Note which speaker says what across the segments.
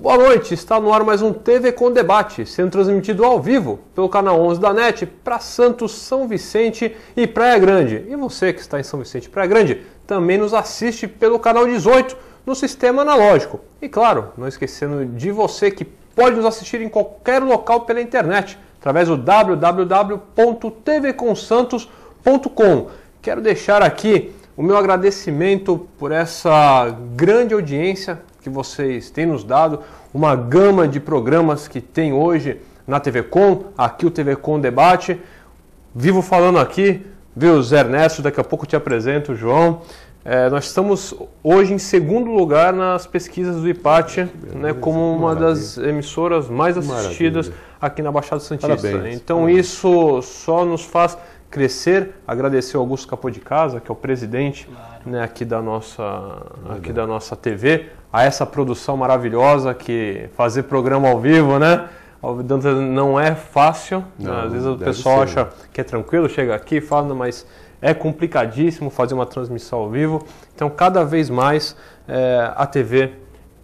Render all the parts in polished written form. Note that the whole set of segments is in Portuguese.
Speaker 1: Boa noite, está no ar mais um TV com Debate, sendo transmitido ao vivo pelo canal 11 da NET para Santos, São Vicente e Praia Grande. E você que está em São Vicente e Praia Grande também nos assiste pelo canal 18 no sistema analógico. E claro, não esquecendo de você que pode nos assistir em qualquer local pela internet, através do www.tvcomsantos.com. Quero deixar aqui o meu agradecimento por essa grande audiência que vocês têm nos dado, uma gama de programas que tem hoje na TV Com, aqui o TV Com Debate. Vivo falando aqui, viu, Zé Ernesto, daqui a pouco eu te apresento, João. Nós estamos hoje em segundo lugar nas pesquisas do IPATE, né, como uma das emissoras mais assistidas aqui na Baixada Santista.
Speaker 2: Parabéns.
Speaker 1: Então isso só nos faz crescer. Agradecer ao Augusto Capô de Casa, que é o presidente, né, aqui da nossa TV, a essa produção maravilhosa, que fazer programa ao vivo, né, não é fácil. Não, às vezes o pessoal acha que é tranquilo, chega aqui e fala, mas é complicadíssimo fazer uma transmissão ao vivo. Então cada vez mais a TV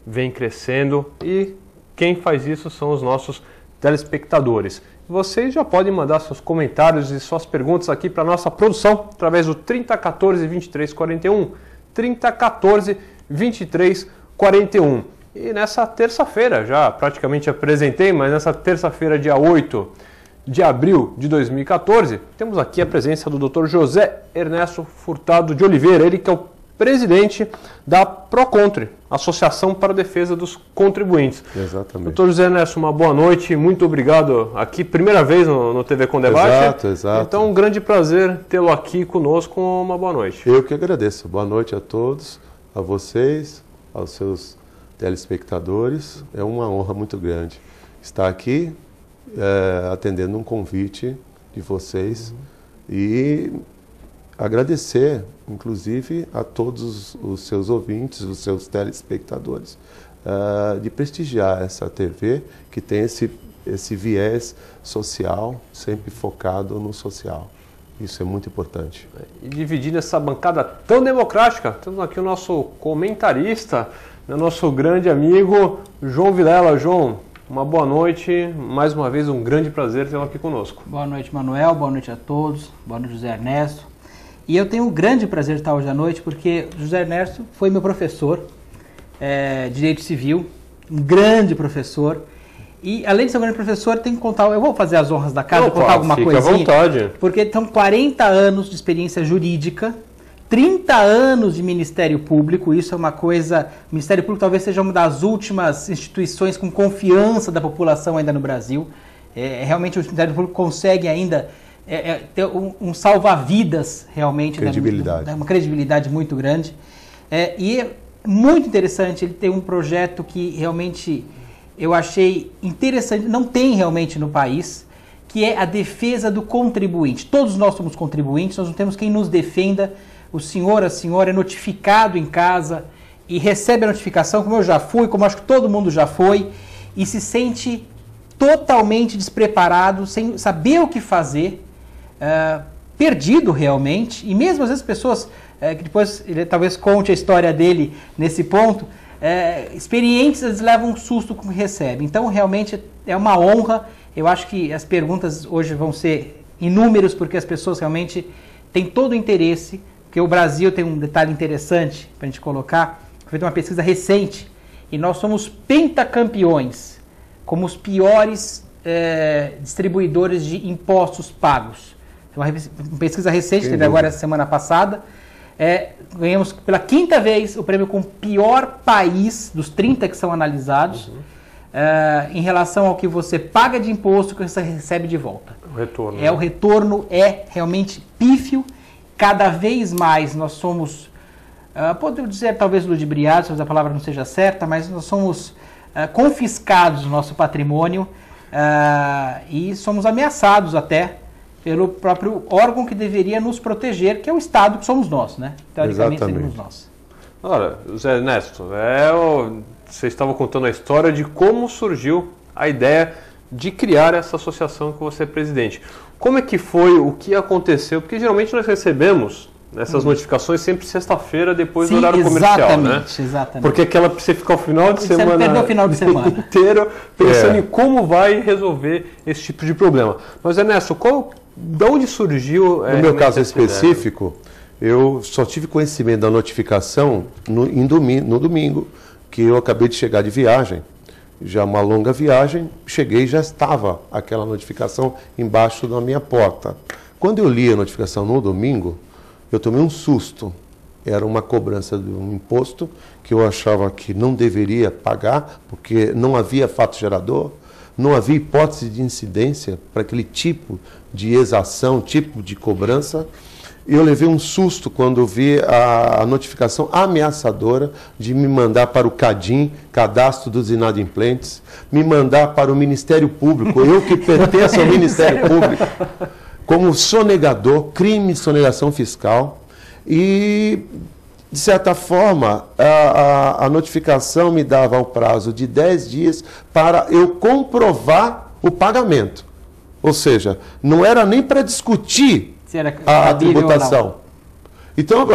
Speaker 1: vem crescendo e quem faz isso são os nossos telespectadores. Vocês já podem mandar seus comentários e suas perguntas aqui para a nossa produção através do 3014 2341, 3014 2341. E nessa terça-feira, já praticamente apresentei, mas nessa terça-feira, dia 8 de abril de 2014, temos aqui a presença do Dr. José Ernesto Furtado de Oliveira, ele que é o presidente da Procontre, Associação para a Defesa dos Contribuintes.
Speaker 2: Exatamente.
Speaker 1: Dr. José Ernesto, uma boa noite, muito obrigado aqui, primeira vez no TV Com Debate.
Speaker 2: Exato.
Speaker 1: Então, um grande prazer tê-lo aqui conosco, uma boa noite.
Speaker 2: Eu que agradeço. Boa noite a todos, a vocês, aos seus telespectadores. É uma honra muito grande estar aqui atendendo um convite de vocês e agradecer, inclusive, a todos os seus ouvintes, os seus telespectadores, de prestigiar essa TV que tem esse viés social, sempre focado no social. Isso é muito importante.
Speaker 1: E dividindo essa bancada tão democrática, temos aqui o nosso comentarista, nosso grande amigo João Vilela. João, uma boa noite, mais uma vez um grande prazer tê-lo aqui conosco.
Speaker 3: Boa noite, Manuel, boa noite a todos, boa noite, José Ernesto. E eu tenho um grande prazer de estar hoje à noite, porque José Ernesto foi meu professor de Direito Civil, um grande professor. E além de ser um grande professor, tem que contar, eu vou fazer as honras da casa, contar alguma coisinha.
Speaker 1: Fique à vontade.
Speaker 3: Porque são 40 anos de experiência jurídica, 30 anos de Ministério Público, isso é uma coisa... O Ministério Público talvez seja uma das últimas instituições com confiança da população ainda no Brasil. Realmente o Ministério Público consegue ainda ter um salva-vidas realmente.
Speaker 2: Credibilidade.
Speaker 3: Uma credibilidade muito grande. E é muito interessante, ele tem um projeto que realmente eu achei interessante, não tem realmente no país, que é a defesa do contribuinte. Todos nós somos contribuintes, nós não temos quem nos defenda. O senhor, a senhora é notificado em casa e recebe a notificação, como eu já fui, como acho que todo mundo já foi, e se sente totalmente despreparado, sem saber o que fazer, perdido realmente. E mesmo às vezes pessoas, que depois ele talvez conte a história dele nesse ponto, experientes, eles levam um susto com o que recebem. Então realmente é uma honra. Eu acho que as perguntas hoje vão ser inúmeras, porque as pessoas realmente têm todo o interesse. Porque o Brasil tem um detalhe interessante para a gente colocar, foi feita uma pesquisa recente, e nós somos pentacampeões como os piores distribuidores de impostos pagos. Uma pesquisa recente, teve agora semana passada, ganhamos pela 5ª vez o prêmio com o pior país dos 30 que são analisados, em relação ao que você paga de imposto e o que você recebe de volta.
Speaker 1: O retorno.
Speaker 3: O retorno é realmente pífio. Cada vez mais nós somos, podemos dizer talvez ludibriados, talvez a palavra não seja certa, mas nós somos confiscados do nosso patrimônio e somos ameaçados até pelo próprio órgão que deveria nos proteger, que é o Estado, que somos nós, né? Teoricamente seríamos nós.
Speaker 1: Ora, José Ernesto, você estava contando a história de como surgiu a ideia de criar essa associação que você é presidente. Como é que foi, o que aconteceu? Porque geralmente nós recebemos, Essas notificações sempre sexta-feira, depois do horário comercial, né?
Speaker 3: Exatamente.
Speaker 1: Porque aquela você fica o final de semana,
Speaker 3: você perdeu o final de semana
Speaker 1: inteiro pensando em como vai resolver esse tipo de problema. Mas, Ernesto, de onde surgiu...
Speaker 2: No meu caso específico, eu só tive conhecimento da notificação no domingo, que eu acabei de chegar de viagem, já uma longa viagem, cheguei e já estava aquela notificação embaixo da minha porta. Quando eu li a notificação no domingo, eu tomei um susto. Era uma cobrança de um imposto que eu achava que não deveria pagar, porque não havia fato gerador, não havia hipótese de incidência para aquele tipo de exação, tipo de cobrança. Eu levei um susto quando vi a notificação ameaçadora de me mandar para o CADIM, Cadastro dos Inadimplentes, me mandar para o Ministério Público, eu que pertenço ao Ministério Público, como sonegador, crime de sonegação fiscal. E, de certa forma, a notificação me dava o prazo de 10 dias para eu comprovar o pagamento. Ou seja, não era nem para discutir a tributação. Então, eu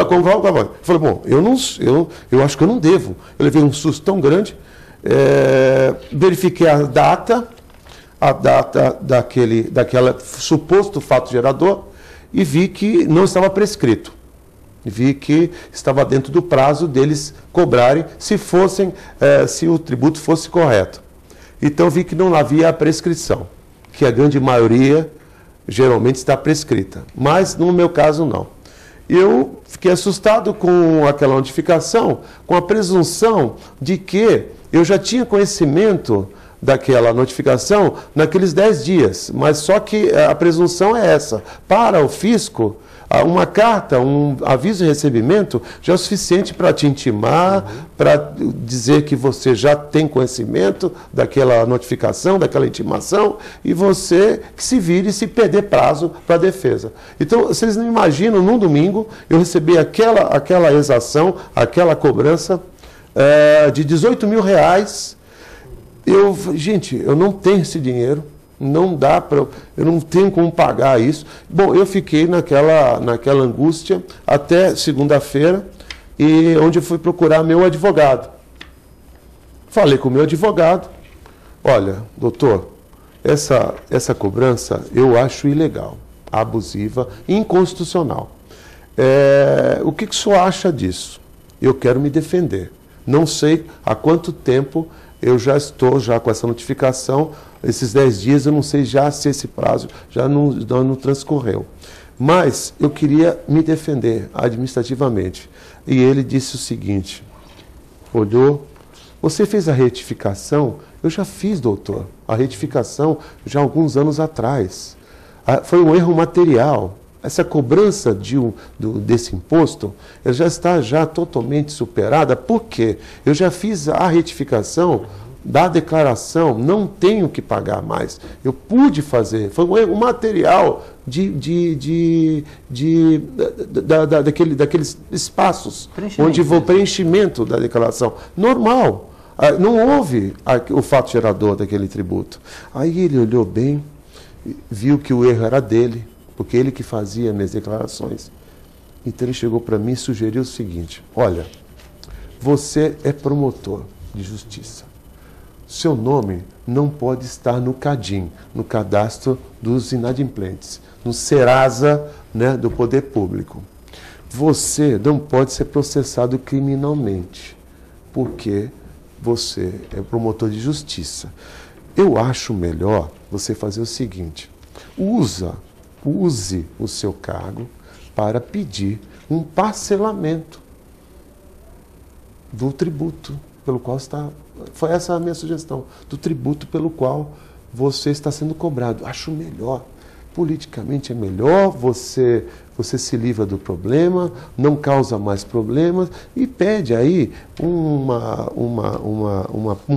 Speaker 2: falei, bom, eu acho que eu não devo. Eu levei um susto tão grande, verifiquei a data daquele suposto fato gerador e vi que não estava prescrito. Vi que estava dentro do prazo deles cobrarem se o tributo fosse correto. Então vi que não havia a prescrição, que a grande maioria geralmente está prescrita, mas no meu caso não. Eu fiquei assustado com aquela notificação, com a presunção de que eu já tinha conhecimento daquela notificação naqueles 10 dias, mas só que a presunção é essa. Para o fisco, uma carta, um aviso de recebimento já é o suficiente para te intimar, para dizer que você já tem conhecimento daquela notificação, daquela intimação, e você que se vire se perder prazo para a defesa. Então, vocês não imaginam, num domingo, eu recebi aquela exação, aquela cobrança de R$18 mil. Gente, eu não tenho esse dinheiro. Não dá para... Eu não tenho como pagar isso. Bom, eu fiquei naquela angústia até segunda-feira, e onde eu fui procurar meu advogado. Falei com o meu advogado. Olha, doutor, essa cobrança eu acho ilegal, abusiva, inconstitucional. O que o senhor acha disso? Eu quero me defender. Não sei há quanto tempo eu já estou com essa notificação. Esses 10 dias, eu não sei já se esse prazo já não transcorreu. Mas eu queria me defender administrativamente. E ele disse o seguinte, olhou, você fez a retificação? Eu já fiz, doutor, a retificação já há alguns anos atrás. Foi um erro material. Essa cobrança desse imposto ela já está totalmente superada. Por quê? Eu já fiz a retificação da declaração, não tenho que pagar mais. Eu pude fazer, foi um erro material daqueles espaços onde o preenchimento da declaração. Normal, não houve o fato gerador daquele tributo. Aí ele olhou bem, viu que o erro era dele, porque ele que fazia minhas declarações. Então ele chegou para mim e sugeriu o seguinte, olha, você é promotor de justiça. Seu nome não pode estar no CADIM, no Cadastro dos Inadimplentes, no Serasa, né, do Poder Público. Você não pode ser processado criminalmente, porque você é promotor de justiça. Eu acho melhor você fazer o seguinte, use o seu cargo para pedir um parcelamento do tributo pelo qual está... Foi essa a minha sugestão, do tributo pelo qual você está sendo cobrado. Acho melhor, politicamente é melhor, você se livra do problema, não causa mais problemas e pede aí um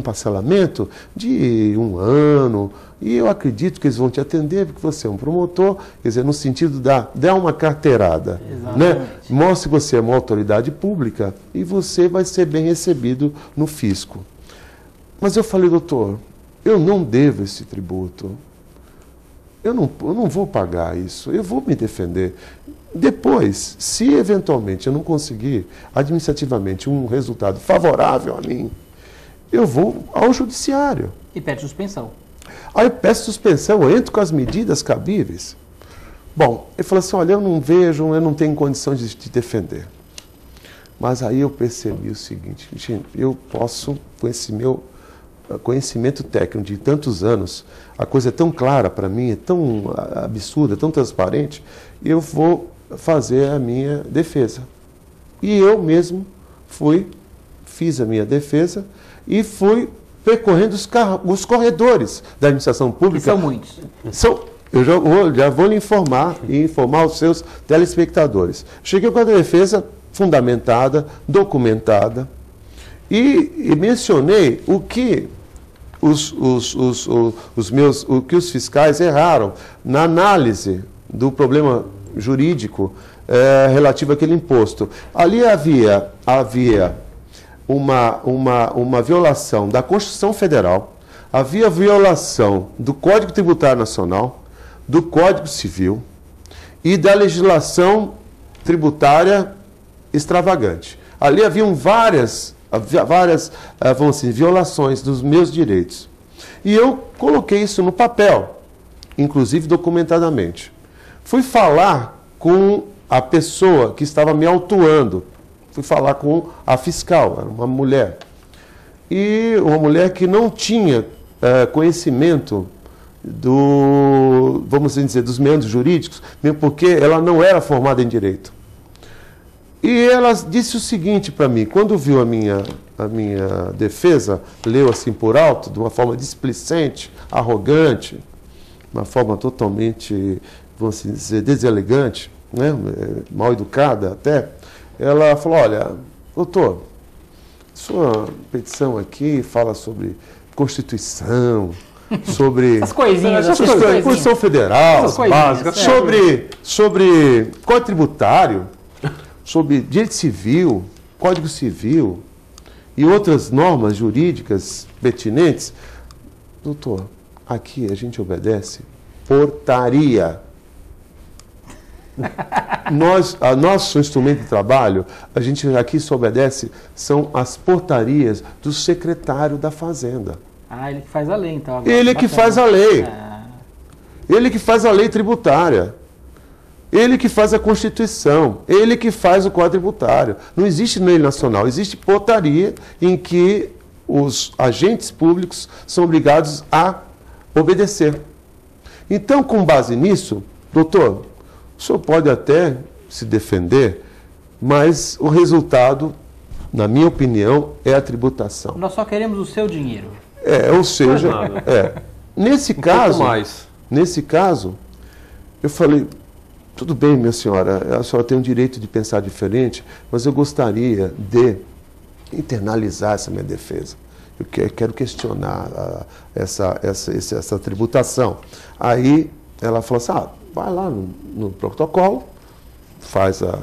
Speaker 2: parcelamento de 1 ano. E eu acredito que eles vão te atender, porque você é um promotor, quer dizer, no sentido dar uma carteirada. Né? Mostre que você é uma autoridade pública e você vai ser bem recebido no fisco. Mas eu falei, doutor, eu não devo esse tributo. eu não vou pagar isso, eu vou me defender. Depois, se eventualmente eu não conseguir administrativamente um resultado favorável a mim, eu vou ao judiciário.
Speaker 3: E pede suspensão.
Speaker 2: Aí eu peço suspensão, eu entro com as medidas cabíveis. Bom, ele falou assim, olha, eu não tenho condição de te defender. Mas aí eu percebi o seguinte, gente, eu posso, com esse meu conhecimento técnico de tantos anos, a coisa é tão clara para mim, é tão absurda, tão transparente, eu vou fazer a minha defesa. E eu mesmo fiz a minha defesa e fui percorrendo os corredores da administração pública.
Speaker 3: Que são muitos.
Speaker 2: Eu já vou lhe informar e informar os seus telespectadores. Cheguei com a defesa fundamentada, documentada, e mencionei o que os fiscais erraram na análise do problema jurídico relativo àquele imposto. Ali havia uma violação da Constituição Federal, havia violação do Código Tributário Nacional, do Código Civil e da legislação tributária extravagante. Ali haviam várias vamos dizer, violações dos meus direitos. E eu coloquei isso no papel, inclusive documentadamente. Fui falar com a pessoa que estava me autuando, fui falar com a fiscal, era uma mulher. E uma mulher que não tinha conhecimento vamos dizer, dos meandros jurídicos, mesmo porque ela não era formada em direito. E ela disse o seguinte para mim, quando viu a minha defesa, leu assim por alto, de uma forma displicente, arrogante, uma forma totalmente, vamos dizer, deselegante, né? Mal educada até, ela falou, olha, doutor, sua petição aqui fala sobre Constituição, sobre
Speaker 3: essas coisinhas,
Speaker 2: Constituição Federal, básica, sobre Código Tributário, sobre Direito Civil, Código Civil e outras normas jurídicas pertinentes. Doutor, aqui a gente obedece portaria. Nosso instrumento de trabalho, a gente aqui só obedece, são as portarias do secretário da Fazenda.
Speaker 3: Ah, ele que faz a lei, então.
Speaker 2: Ele que faz a lei. Ele que faz a lei tributária. Ele que faz a Constituição. Ele que faz o Código Tributário. Não existe lei nacional, existe portaria em que os agentes públicos são obrigados a obedecer. Então, com base nisso, doutor, o senhor pode até se defender, mas o resultado, na minha opinião, é a tributação.
Speaker 3: Nós só queremos o seu dinheiro.
Speaker 2: Ou seja, nesse caso, eu falei, tudo bem, minha senhora, a senhora tem o direito de pensar diferente, mas eu gostaria de internalizar essa minha defesa. Eu quero questionar essa tributação. Aí ela falou assim, vai lá no protocolo, faz o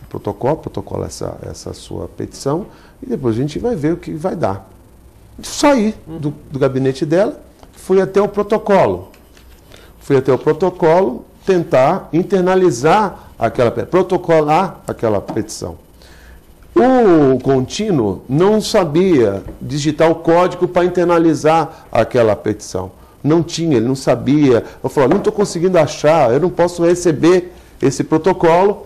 Speaker 2: protocolo essa sua petição, e depois a gente vai ver o que vai dar. Saí do gabinete dela, fui até o protocolo. Tentar internalizar protocolar aquela petição. O contínuo não sabia digitar o código para internalizar aquela petição. Não tinha, ele não sabia. Eu falei, não estou conseguindo achar, eu não posso receber esse protocolo.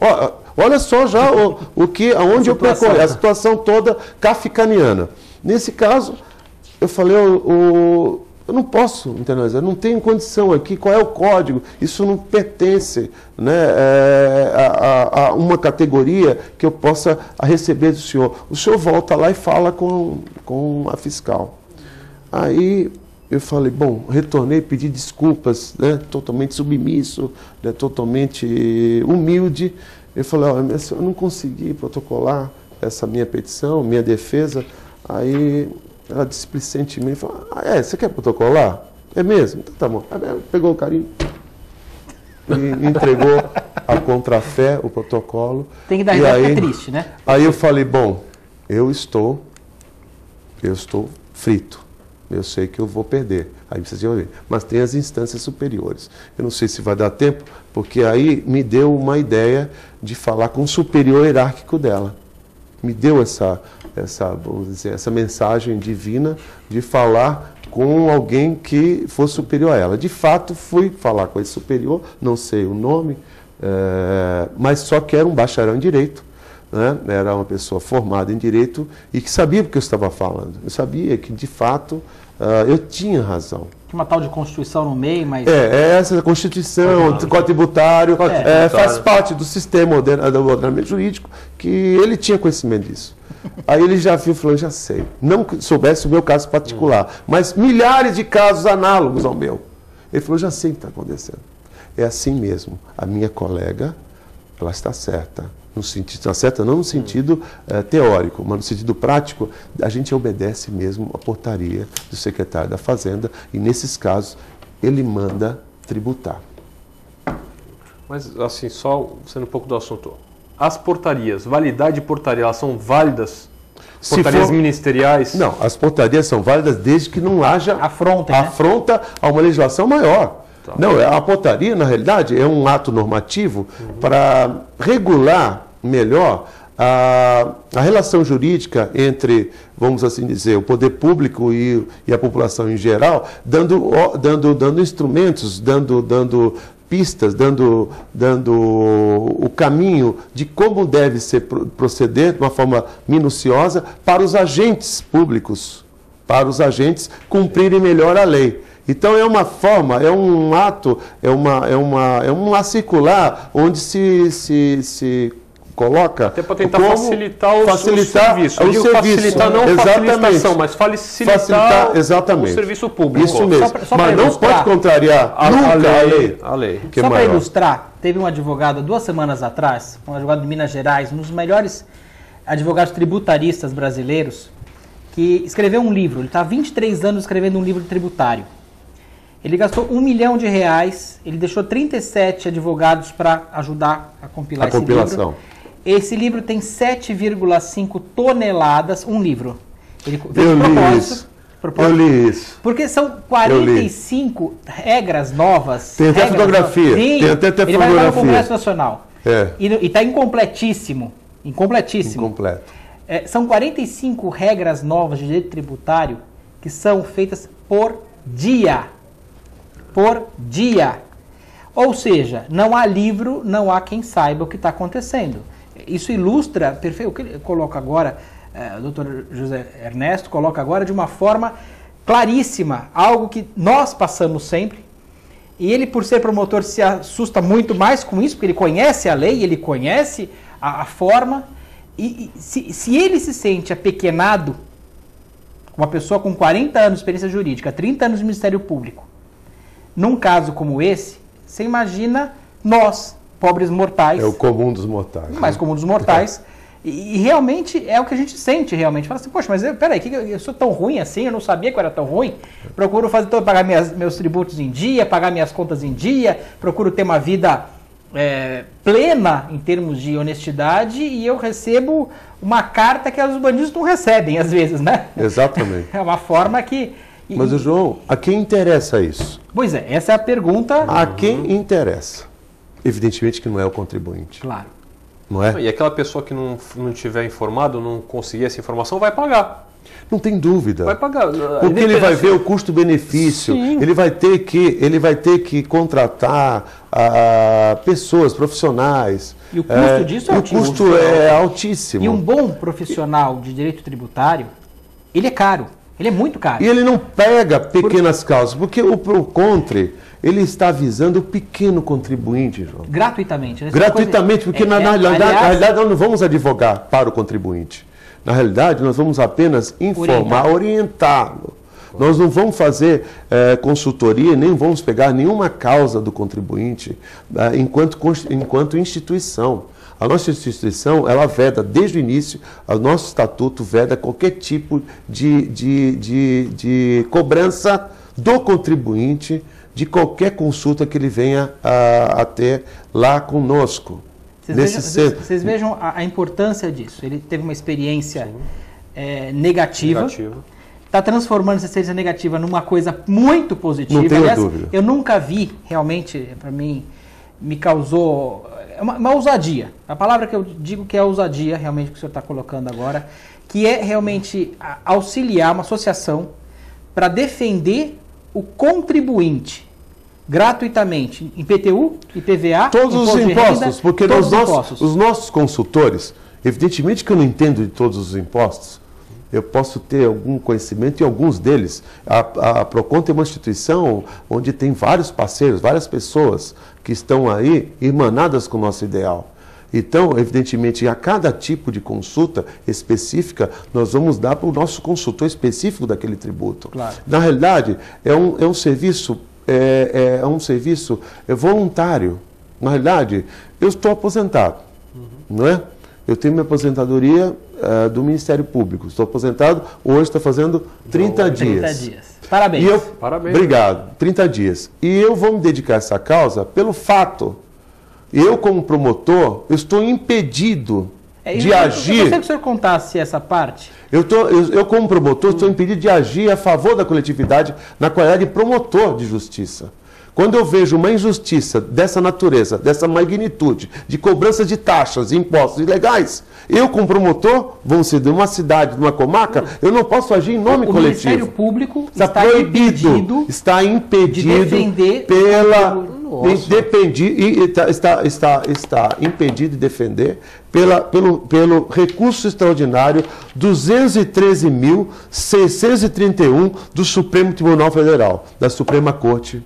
Speaker 2: Olha só já aonde eu percorri, a situação toda kafkaniana. Nesse caso, eu falei, eu não posso internalizar, não tenho condição aqui, qual é o código? Isso não pertence, né, a uma categoria que eu possa receber do senhor. O senhor volta lá e fala com a fiscal. Aí eu falei, bom, retornei, pedi desculpas, né, totalmente submisso, né, totalmente humilde. Eu falei, eu não consegui protocolar essa minha petição, minha defesa. Aí ela displicentemente falou, você quer protocolar? É mesmo? Então tá bom. Aí pegou o carinho e entregou a contrafé, o protocolo.
Speaker 3: Tem que dar risada, é triste, né?
Speaker 2: Aí eu falei, bom, eu estou frito. eu sei que eu vou perder. Aí precisa ouvir. Mas tem as instâncias superiores. Eu não sei se vai dar tempo, porque aí me deu uma ideia de falar com o superior hierárquico dela. Me deu vamos dizer, essa mensagem divina de falar com alguém que fosse superior a ela. De fato, fui falar com esse superior, não sei o nome, mas só que era um bacharel em Direito, né? Era uma pessoa formada em Direito e que sabia do que eu estava falando. Eu sabia que, de fato, eu tinha razão.
Speaker 3: Tinha uma tal de Constituição no meio, mas...
Speaker 2: Essa Constituição, o Código Tributário, faz parte do sistema do ordenamento jurídico, que ele tinha conhecimento disso. Aí ele já viu e falou, já sei. Não que soubesse o meu caso particular, mas milhares de casos análogos ao meu. Ele falou, já sei o que está acontecendo. É assim mesmo. A minha colega, ela está certa. No sentido, está certa não no sentido teórico, mas no sentido prático, a gente obedece mesmo a portaria do secretário da Fazenda e, nesses casos, ele manda tributar.
Speaker 1: Mas, assim, só sendo um pouco do assunto, as portarias, validade de portaria, elas são válidas? Portarias ministeriais?
Speaker 2: Não, as portarias são válidas desde que não haja afronta a uma legislação maior. Tá. Não, a portaria, na realidade, é um ato normativo para regular melhor a relação jurídica entre, vamos assim dizer, o poder público e a população em geral, dando instrumentos, dando pistas, dando o caminho de como deve ser proceder de uma forma minuciosa para os agentes públicos, para os agentes cumprirem melhor a lei. Então é uma forma, é um ato, é um lá circular onde se coloca...
Speaker 1: Até para tentar facilitar o serviço. Eu digo facilitar não facilitação, mas facilitar o serviço público.
Speaker 2: Isso mesmo. Mas não pode contrariar a lei.
Speaker 3: Só para ilustrar, teve um advogado 2 semanas atrás, um advogado de Minas Gerais, um dos melhores advogados tributaristas brasileiros, que escreveu um livro. Ele está há 23 anos escrevendo um livro tributário. Ele gastou R$1 milhão, ele deixou 37 advogados para ajudar a compilar esse livro. Esse livro tem 7,5 toneladas, um livro. Ele fez
Speaker 2: Eu li isso.
Speaker 3: Porque são 45 regras novas.
Speaker 2: Tem até fotografia.
Speaker 3: Sim,
Speaker 2: tem até
Speaker 3: ele vai lá no Congresso Nacional. E está incompletíssimo.
Speaker 2: Incompleto.
Speaker 3: São 45 regras novas de direito tributário que são feitas por dia. Por dia. Ou seja, não há livro, não há quem saiba o que está acontecendo. Isso ilustra, perfeito, o que ele coloca agora, o Dr. José Ernesto coloca agora de uma forma claríssima, algo que nós passamos sempre, e ele, por ser promotor, se assusta muito mais com isso, porque ele conhece a lei, ele conhece a forma, e se ele se sente apequenado, uma pessoa com 40 anos de experiência jurídica, 30 anos de Ministério Público, num caso como esse, você imagina nós, pobres mortais.
Speaker 2: É o comum dos mortais.
Speaker 3: Mais comum dos mortais. E realmente é o que a gente sente, realmente. Fala assim, poxa, mas peraí, eu sou tão ruim assim, eu não sabia que eu era tão ruim. Procuro pagar meus tributos em dia, pagar minhas contas em dia, procuro ter uma vida plena em termos de honestidade, e eu recebo uma carta que os bandidos não recebem, às vezes, né?
Speaker 2: Exatamente.
Speaker 3: É uma forma que...
Speaker 2: Mas, João, a quem interessa isso?
Speaker 3: Pois é, essa é a pergunta.
Speaker 2: A quem interessa? Evidentemente que não é o contribuinte.
Speaker 3: Claro.
Speaker 2: Não é?
Speaker 1: E aquela pessoa que não tiver informado, não conseguir essa informação, vai pagar.
Speaker 2: Não tem dúvida.
Speaker 1: Vai pagar.
Speaker 2: Porque ele vai ver o custo-benefício, ele vai ter que contratar pessoas, profissionais.
Speaker 3: E o custo disso é altíssimo.
Speaker 2: O custo é altíssimo.
Speaker 3: E um bom profissional de direito tributário, ele é caro. Ele é muito caro.
Speaker 2: E ele não pega pequenas causas, porque o PROCONTRE, ele está visando o pequeno contribuinte, João.
Speaker 3: Gratuitamente.
Speaker 2: Gratuitamente, porque na realidade nós não vamos advogar para o contribuinte. Na realidade, nós vamos apenas informar, orientá-lo. Nós não vamos fazer consultoria, nem vamos pegar nenhuma causa do contribuinte enquanto instituição. A nossa instituição, ela veda, desde o início, o nosso estatuto veda qualquer tipo de cobrança do contribuinte, de qualquer consulta que ele venha a ter lá conosco.
Speaker 3: Vocês vejam a importância disso. Ele teve uma experiência negativa. está transformando essa experiência negativa numa coisa muito positiva.
Speaker 2: Não tenho
Speaker 3: Aliás,
Speaker 2: dúvida.
Speaker 3: eu nunca vi, realmente, para mim, me causou uma ousadia. A palavra que eu digo que é ousadia, realmente, que o senhor está colocando agora, que é realmente auxiliar uma associação para defender o contribuinte gratuitamente, IPTU, IPVA,
Speaker 2: todos os
Speaker 3: imposto de
Speaker 2: impostos,
Speaker 3: renda,
Speaker 2: porque
Speaker 3: todos os impostos.
Speaker 2: os nossos consultores, evidentemente que eu não entendo de todos os impostos, eu posso ter algum conhecimento em alguns deles. A Procon tem uma instituição onde tem vários parceiros, várias pessoas que estão aí irmanadas com o nosso ideal. Então, evidentemente, a cada tipo de consulta específica, nós vamos dar para o nosso consultor específico daquele tributo.
Speaker 3: Claro.
Speaker 2: Na realidade, é um serviço voluntário. Na realidade, eu estou aposentado, não é? Eu tenho minha aposentadoria do Ministério Público. Estou aposentado, hoje está fazendo 30 dias.
Speaker 3: 30 dias. Parabéns.
Speaker 1: Parabéns.
Speaker 2: Obrigado, 30 dias. E eu vou me dedicar a essa causa pelo fato, eu como promotor, eu estou impedido de agir.
Speaker 3: Eu gostaria que o senhor contasse essa parte.
Speaker 2: Eu como promotor, estou impedido de agir a favor da coletividade na qualidade de promotor de justiça. Quando eu vejo uma injustiça dessa natureza, dessa magnitude, de cobrança de taxas, impostos ilegais, eu como promotor, vamos ser de uma cidade, de uma comarca, eu não posso agir em nome coletivo.
Speaker 3: O Ministério Público
Speaker 2: está proibido, está impedido
Speaker 3: de defender
Speaker 2: pela... Está impedido de defender pelo recurso extraordinário 213.631 do Supremo Tribunal Federal, da Suprema Corte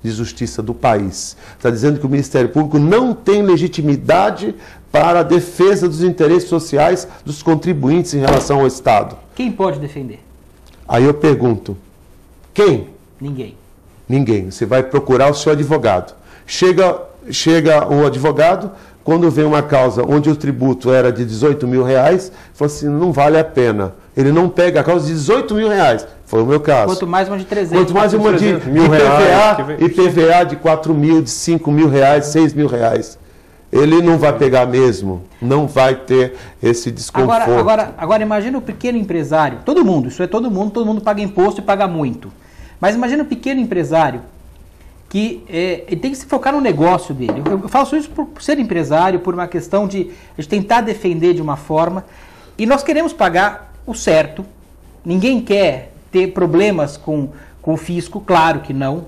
Speaker 2: de Justiça do país. Está dizendo que o Ministério Público não tem legitimidade para a defesa dos interesses sociais dos contribuintes em relação ao Estado.
Speaker 3: Quem pode defender?
Speaker 2: Aí eu pergunto, quem?
Speaker 3: Ninguém.
Speaker 2: Ninguém. Você vai procurar o seu advogado. Chega um advogado, quando vem uma causa onde o tributo era de 18 mil reais, fala assim, não vale a pena. Ele não pega a causa de 18 mil reais. Foi o meu caso.
Speaker 3: Quanto mais uma de 300.
Speaker 2: Quanto mais uma de IPVA de 4 mil, de 5 mil reais, 6 mil reais. Ele não vai pegar mesmo. Não vai ter esse desconforto.
Speaker 3: Agora imagina o pequeno empresário. Todo mundo paga imposto e paga muito. Mas imagina o pequeno empresário que ele tem que se focar no negócio dele. Eu faço isso por ser empresário, por uma questão de tentar defender de uma forma. E nós queremos pagar o certo. Ninguém quer ter problemas com o fisco, claro que não.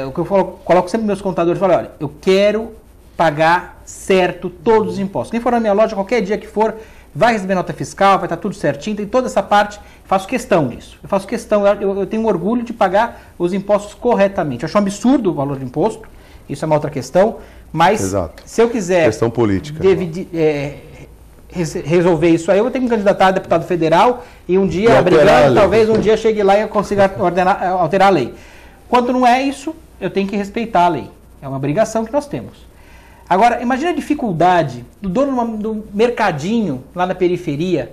Speaker 3: O que eu coloco sempre meus contadores, falo, olha, eu quero pagar certo todos os impostos. Quem for na minha loja, qualquer dia que for, vai receber nota fiscal, vai estar tudo certinho, tem toda essa parte, faço questão disso. Eu faço questão, eu tenho orgulho de pagar os impostos corretamente. Eu acho um absurdo o valor do imposto, isso é uma outra questão, mas
Speaker 2: Exato.
Speaker 3: Se eu quiser
Speaker 2: questão política,
Speaker 3: resolver isso aí, eu vou ter que me candidatar a deputado federal e um dia, brigando, talvez um dia chegue lá e eu consiga alterar a lei. Quando não é isso, eu tenho que respeitar a lei. É uma obrigação que nós temos. Agora, imagina a dificuldade do dono do mercadinho lá na periferia,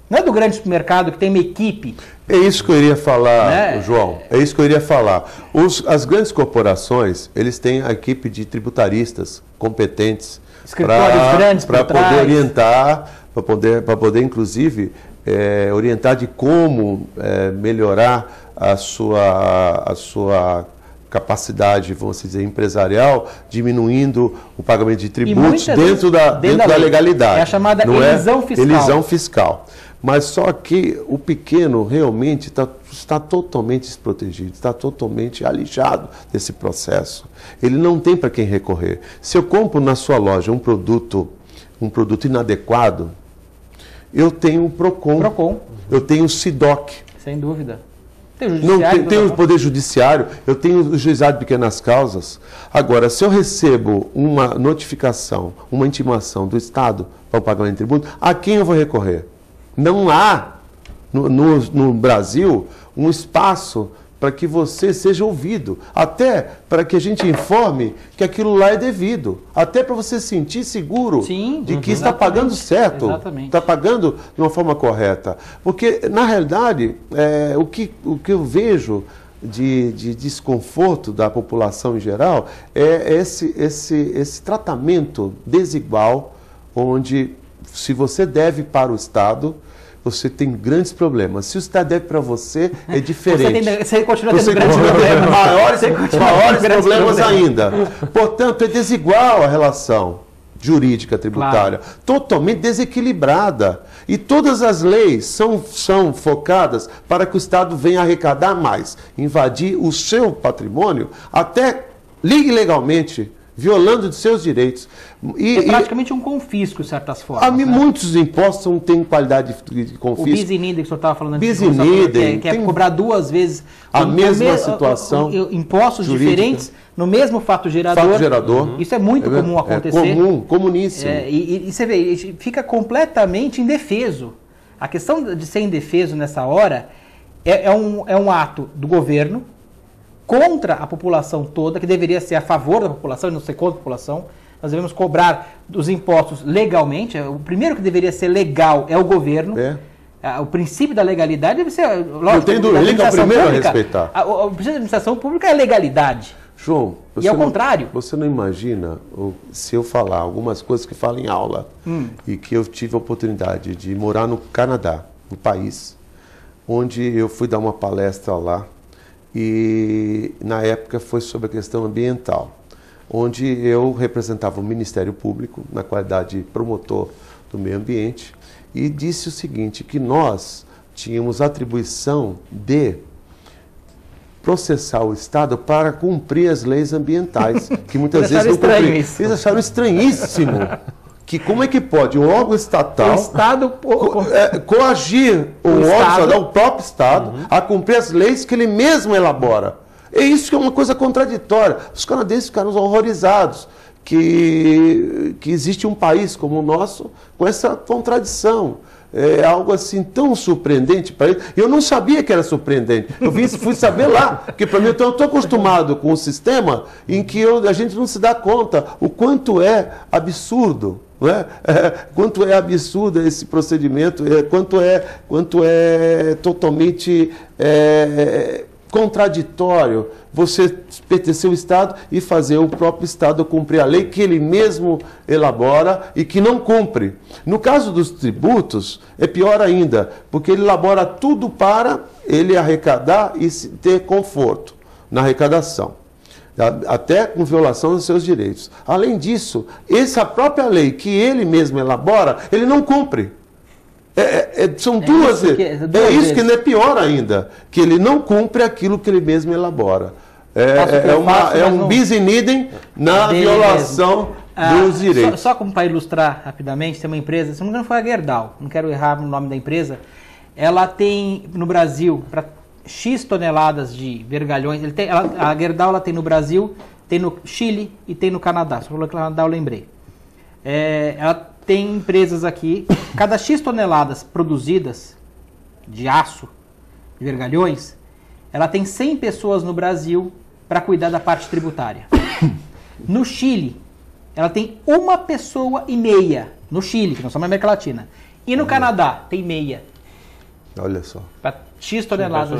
Speaker 3: não é do grande supermercado que tem uma equipe.
Speaker 2: É isso que eu iria falar, João. É isso que eu iria falar. As grandes corporações, eles têm a equipe de tributaristas competentes
Speaker 3: escritórios grandes
Speaker 2: para poder orientar, para poder inclusive orientar de como melhorar a sua capacidade, vamos dizer, empresarial, diminuindo o pagamento de tributos dentro da legalidade.
Speaker 3: É a chamada elisão fiscal.
Speaker 2: Elisão fiscal. Mas só que o pequeno realmente está totalmente desprotegido, está totalmente alijado desse processo. Ele não tem para quem recorrer. Se eu compro na sua loja um produto inadequado, eu tenho o Procon. Eu tenho o SIDOC.
Speaker 3: Sem dúvida.
Speaker 2: Tem o Poder Judiciário, eu tenho o Juizado de Pequenas Causas. Agora, se eu recebo uma notificação, uma intimação do Estado para o pagamento de tributo, a quem eu vou recorrer? Não há no Brasil um espaço para que você seja ouvido, até para que a gente informe que aquilo lá é devido, até para você sentir seguro de que está pagando certo, está pagando de uma forma correta. Porque, na realidade, o que eu vejo de desconforto da população em geral é esse tratamento desigual, onde se você deve para o Estado, você tem grandes problemas. Se o Estado deve para você, é diferente.
Speaker 3: Você continua tendo grandes problemas.
Speaker 2: Maiores problemas ainda. Portanto, é desigual a relação jurídica tributária, totalmente desequilibrada. E todas as leis são focadas para que o Estado venha arrecadar mais, invadir o seu patrimônio, até ilegalmente, violando de seus direitos.
Speaker 3: É praticamente um confisco, de certas formas.
Speaker 2: Muitos impostos não têm qualidade de confisco.
Speaker 3: O bis in idem que o senhor estava falando
Speaker 2: antes, que
Speaker 3: é cobrar 2 vezes
Speaker 2: a mesma situação.
Speaker 3: Impostos jurídica, diferentes no mesmo fato gerador. Isso é muito comum acontecer.
Speaker 2: Comuníssimo.
Speaker 3: E você vê, fica completamente indefeso. A questão de ser indefeso nessa hora é um ato do governo contra a população toda, que deveria ser a favor da população e não ser contra a população. Nós devemos cobrar os impostos legalmente. O primeiro que deveria ser legal é o governo. O princípio da legalidade deve ser... Lógico,
Speaker 2: não tem dúvida, ele é o primeiro a respeitar.
Speaker 3: O princípio da administração pública é a legalidade.
Speaker 2: João,
Speaker 3: e ao contrário.
Speaker 2: Você não imagina se eu falar algumas coisas que falo em aula e que eu tive a oportunidade de morar no Canadá, um país, onde eu fui dar uma palestra lá, e na época foi sobre a questão ambiental, onde eu representava o Ministério Público na qualidade de promotor do meio ambiente e disse o seguinte, que nós tínhamos atribuição de processar o Estado para cumprir as leis ambientais, que muitas vezes não cumpriam. Eles acharam estranhíssimo. Que como é que pode o órgão estatal coagir o próprio Estado a cumprir as leis que ele mesmo elabora? É isso que é uma coisa contraditória. Os canadenses ficaram horrorizados que existe um país como o nosso com essa contradição. É algo assim tão surpreendente para ele. Eu não sabia que era surpreendente. Eu fui saber lá, porque para mim eu estou acostumado com um sistema em que a gente não se dá conta o quanto é absurdo. Não é? Quanto é absurdo esse procedimento, quanto é totalmente contraditório você pertencer ao Estado e fazer o próprio Estado cumprir a lei que ele mesmo elabora e que não cumpre. No caso dos tributos, é pior ainda, porque ele elabora tudo para ele arrecadar e ter conforto na arrecadação, até com violação dos seus direitos. Além disso, essa própria lei que ele mesmo elabora, ele não cumpre. São duas vezes. É isso que não é pior ainda, que ele não cumpre aquilo que ele mesmo elabora. É um bis in idem na violação dos direitos.
Speaker 3: Só como para ilustrar rapidamente, tem uma empresa, se não me engano foi a Gerdau, não quero errar no nome da empresa, ela tem no Brasil, para X toneladas de vergalhões, a Gerdau ela tem no Brasil, tem no Chile e tem no Canadá. Só falou que Canadá eu lembrei. Ela tem empresas aqui, cada X toneladas produzidas de aço, de vergalhões, ela tem 100 pessoas no Brasil para cuidar da parte tributária. No Chile, ela tem 1,5 pessoa no Chile, que nós somos na América Latina. E no Canadá, tem meia.
Speaker 2: Olha só.
Speaker 3: Para X toneladas.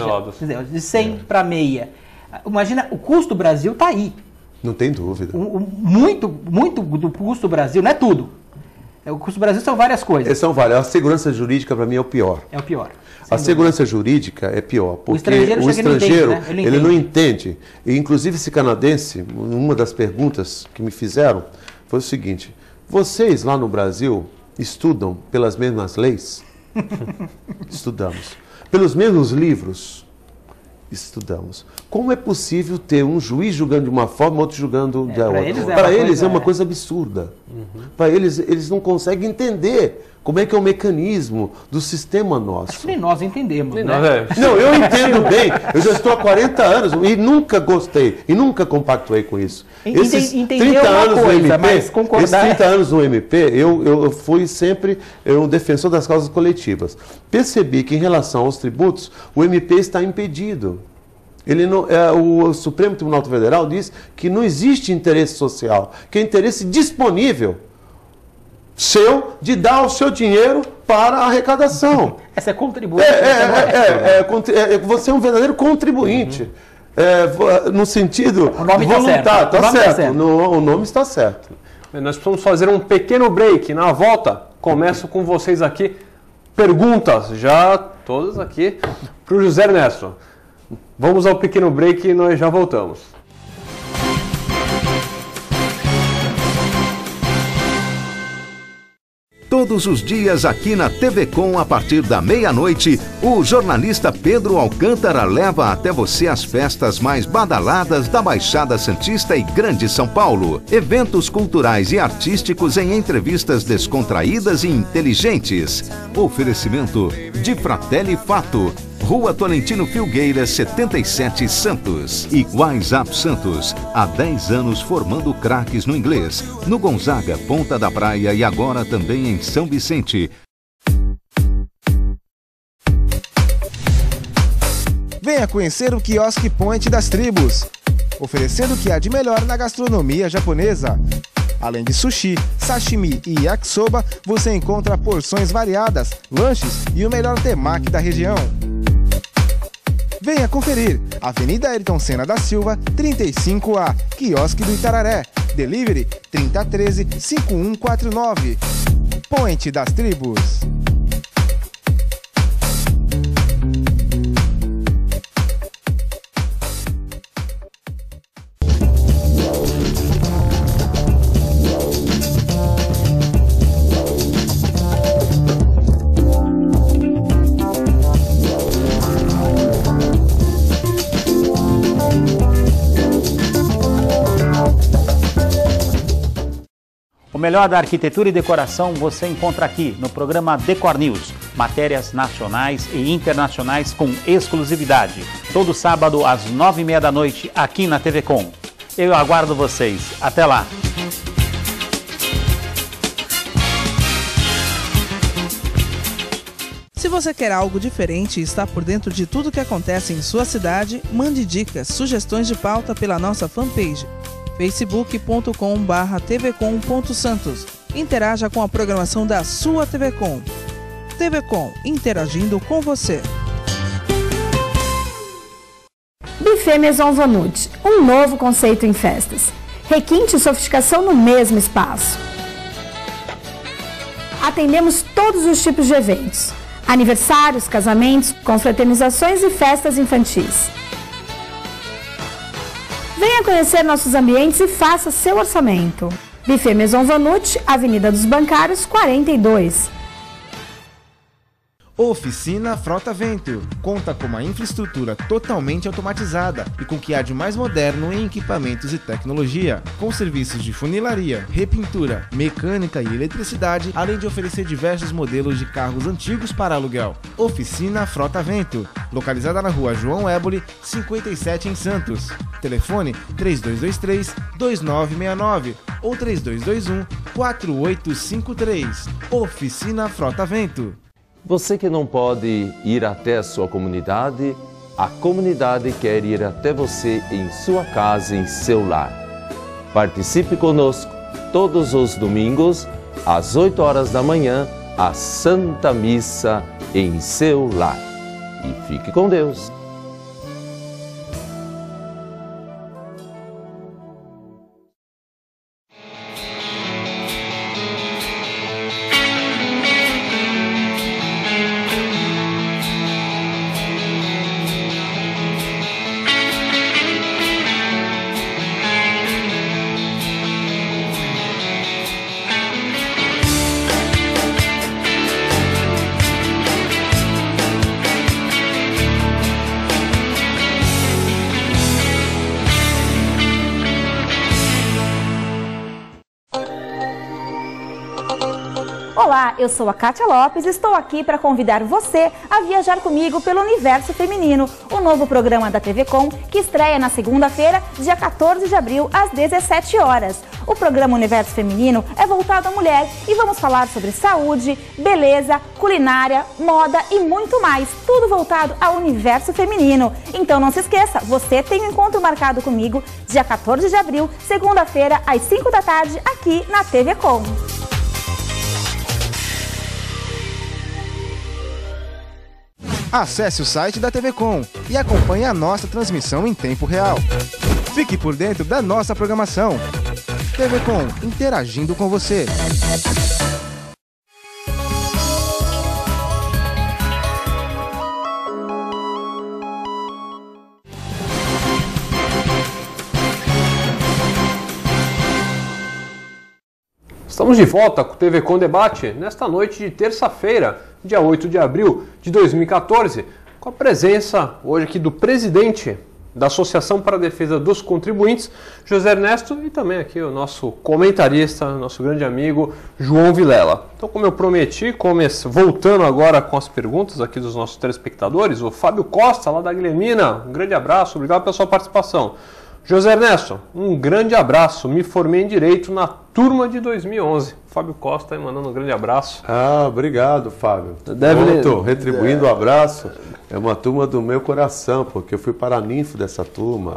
Speaker 3: De 100 para meia. Imagina, o custo do Brasil está aí.
Speaker 2: Não tem dúvida.
Speaker 3: Muito do custo do Brasil, não é tudo. O custo do Brasil são várias coisas.
Speaker 2: São várias. A segurança jurídica, para mim, é o pior.
Speaker 3: É o pior.
Speaker 2: A segurança jurídica é pior, porque o estrangeiro ele não entende. E, inclusive, esse canadense, uma das perguntas que me fizeram foi o seguinte: vocês lá no Brasil estudam pelas mesmas leis? Estudamos. Pelos mesmos livros? Estudamos. Como é possível ter um juiz julgando de uma forma, outro julgando de outra? Para eles é uma coisa absurda. Para eles não conseguem entender como é que é o mecanismo do sistema nosso.
Speaker 3: Acho que nem nós entendemos. Né?
Speaker 2: Não, eu entendo bem. Eu já estou há 40 anos e nunca gostei, e nunca compactuei com isso. Esses 30 anos no MP, esses 30 anos no MP, eu fui sempre um defensor das causas coletivas. Percebi que em relação aos tributos, o MP está impedido. O Supremo Tribunal Federal diz que não existe interesse social, que é interesse disponível seu de dar o seu dinheiro para a arrecadação.
Speaker 3: Essa é contribuinte.
Speaker 2: Você é um verdadeiro contribuinte. No sentido
Speaker 3: o nome
Speaker 2: voluntário. Está certo. O nome está certo.
Speaker 1: Nós precisamos fazer um pequeno break. Na volta, começo com vocês aqui perguntas, já todas aqui, para o José Ernesto. Vamos ao pequeno break e nós já voltamos.
Speaker 4: Todos os dias aqui na TV Com, a partir da meia-noite, o jornalista Pedro Alcântara leva até você as festas mais badaladas da Baixada Santista e Grande São Paulo. Eventos culturais e artísticos em entrevistas descontraídas e inteligentes. Oferecimento de Fratelli Fato. Rua Tolentino Filgueira, 77, Santos. E WhatsApp Santos, há 10 anos formando craques no inglês. No Gonzaga, Ponta da Praia e agora também em São Vicente.
Speaker 5: Venha conhecer o quiosque Point das Tribos, oferecendo o que há de melhor na gastronomia japonesa. Além de sushi, sashimi e yakisoba, você encontra porções variadas, lanches e o melhor temaki da região. Venha conferir. Avenida Ayrton Senna da Silva, 35A, Quiosque do Itararé. Delivery 3013-5149. Point das Tribos.
Speaker 6: O melhor da arquitetura e decoração você encontra aqui no programa Decor News. Matérias nacionais e internacionais com exclusividade. Todo sábado às 9h30 da noite aqui na TV Com. Eu aguardo vocês. Até lá!
Speaker 7: Se você quer algo diferente e está por dentro de tudo que acontece em sua cidade, mande dicas, sugestões de pauta pela nossa fanpage facebook.com/tvcom.santos. Interaja com a programação da sua TV Com. TV Com, interagindo com você.
Speaker 8: Buffet Maison Vanut, um novo conceito em festas. Requinte e sofisticação no mesmo espaço. Atendemos todos os tipos de eventos. Aniversários, casamentos, confraternizações e festas infantis. Venha conhecer nossos ambientes e faça seu orçamento. Buffet Maison Vanut, Avenida dos Bancários, 42.
Speaker 5: Oficina Frota Vento. Conta com uma infraestrutura totalmente automatizada e com o que há de mais moderno em equipamentos e tecnologia. Com serviços de funilaria, repintura, mecânica e eletricidade, além de oferecer diversos modelos de carros antigos para aluguel. Oficina Frota Vento. Localizada na rua João Éboli, 57 em Santos. Telefone 3223-2969 ou 3221-4853. Oficina Frota Vento.
Speaker 9: Você que não pode ir até a sua comunidade, a comunidade quer ir até você em sua casa, em seu lar. Participe conosco todos os domingos, às 8 horas da manhã, a Santa Missa em seu lar. E fique com Deus.
Speaker 8: Olá, eu sou a Kátia Lopes e estou aqui para convidar você a viajar comigo pelo Universo Feminino, o novo programa da TV Com, que estreia na segunda-feira, dia 14 de abril, às 17 horas. O programa Universo Feminino é voltado à mulher e vamos falar sobre saúde, beleza, culinária, moda e muito mais, tudo voltado ao universo feminino. Então não se esqueça, você tem um encontro marcado comigo, dia 14 de abril, segunda-feira, às 5 da tarde, aqui na TV Com.
Speaker 5: Acesse o site da TV Com e acompanhe a nossa transmissão em tempo real. Fique por dentro da nossa programação. TV Com, interagindo com você.
Speaker 1: Estamos de volta com o TV Com Debate nesta noite de terça-feira, dia 8 de abril de 2014, com a presença hoje aqui do presidente da Associação para a Defesa dos Contribuintes, José Ernesto, e também aqui o nosso comentarista, nosso grande amigo João Vilela. Então, como eu prometi, voltando agora com as perguntas aqui dos nossos telespectadores, o Fábio Costa, lá da Guilhermina, um grande abraço, obrigado pela sua participação. José Ernesto, um grande abraço, me formei em Direito na turma de 2011. Fábio Costa aí mandando um grande abraço.
Speaker 2: Obrigado, Fábio. Retribuindo o abraço. É uma turma do meu coração, porque eu fui paraninfo dessa turma.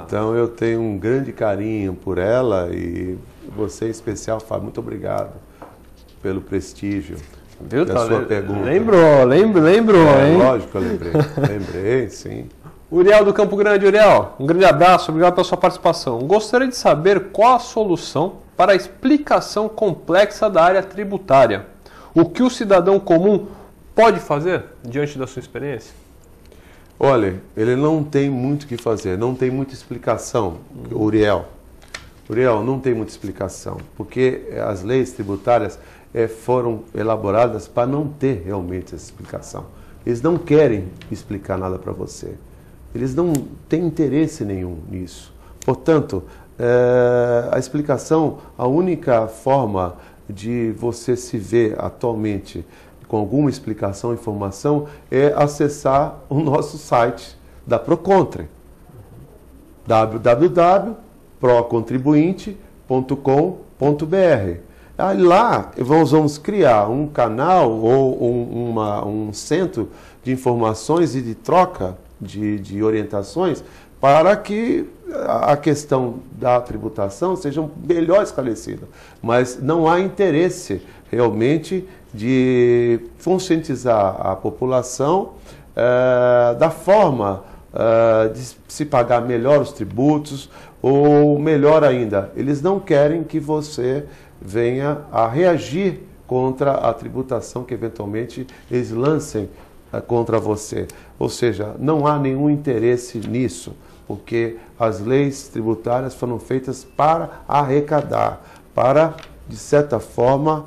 Speaker 2: Então eu tenho um grande carinho por ela e você em especial, Fábio, muito obrigado pelo prestígio.
Speaker 1: Viu,
Speaker 2: da sua pergunta.
Speaker 1: Lembrou, hein?
Speaker 2: Lógico, eu lembrei, sim.
Speaker 1: Uriel do Campo Grande. Uriel, um grande abraço, obrigado pela sua participação. Gostaria de saber qual a solução para a explicação complexa da área tributária. O que o cidadão comum pode fazer diante da sua experiência?
Speaker 2: Olha, ele não tem muito o que fazer, não tem muita explicação, Uriel. Uriel, não tem muita explicação, porque as leis tributárias foram elaboradas para não ter realmente essa explicação. Eles não querem explicar nada para você. Eles não têm interesse nenhum nisso. Portanto, a explicação, a única forma de você se ver atualmente com alguma explicação, informação, é acessar o nosso site da Procontre, www.procontribuinte.com.br. Aí lá vamos criar um canal ou um centro de informações e de troca de orientações para que a questão da tributação seja melhor esclarecida. Mas não há interesse realmente de conscientizar a população da forma de se pagar melhor os tributos, ou melhor ainda, eles não querem que você venha a reagir contra a tributação que eventualmente eles lancem contra você. Ou seja, não há nenhum interesse nisso, porque as leis tributárias foram feitas para arrecadar, para, de certa forma,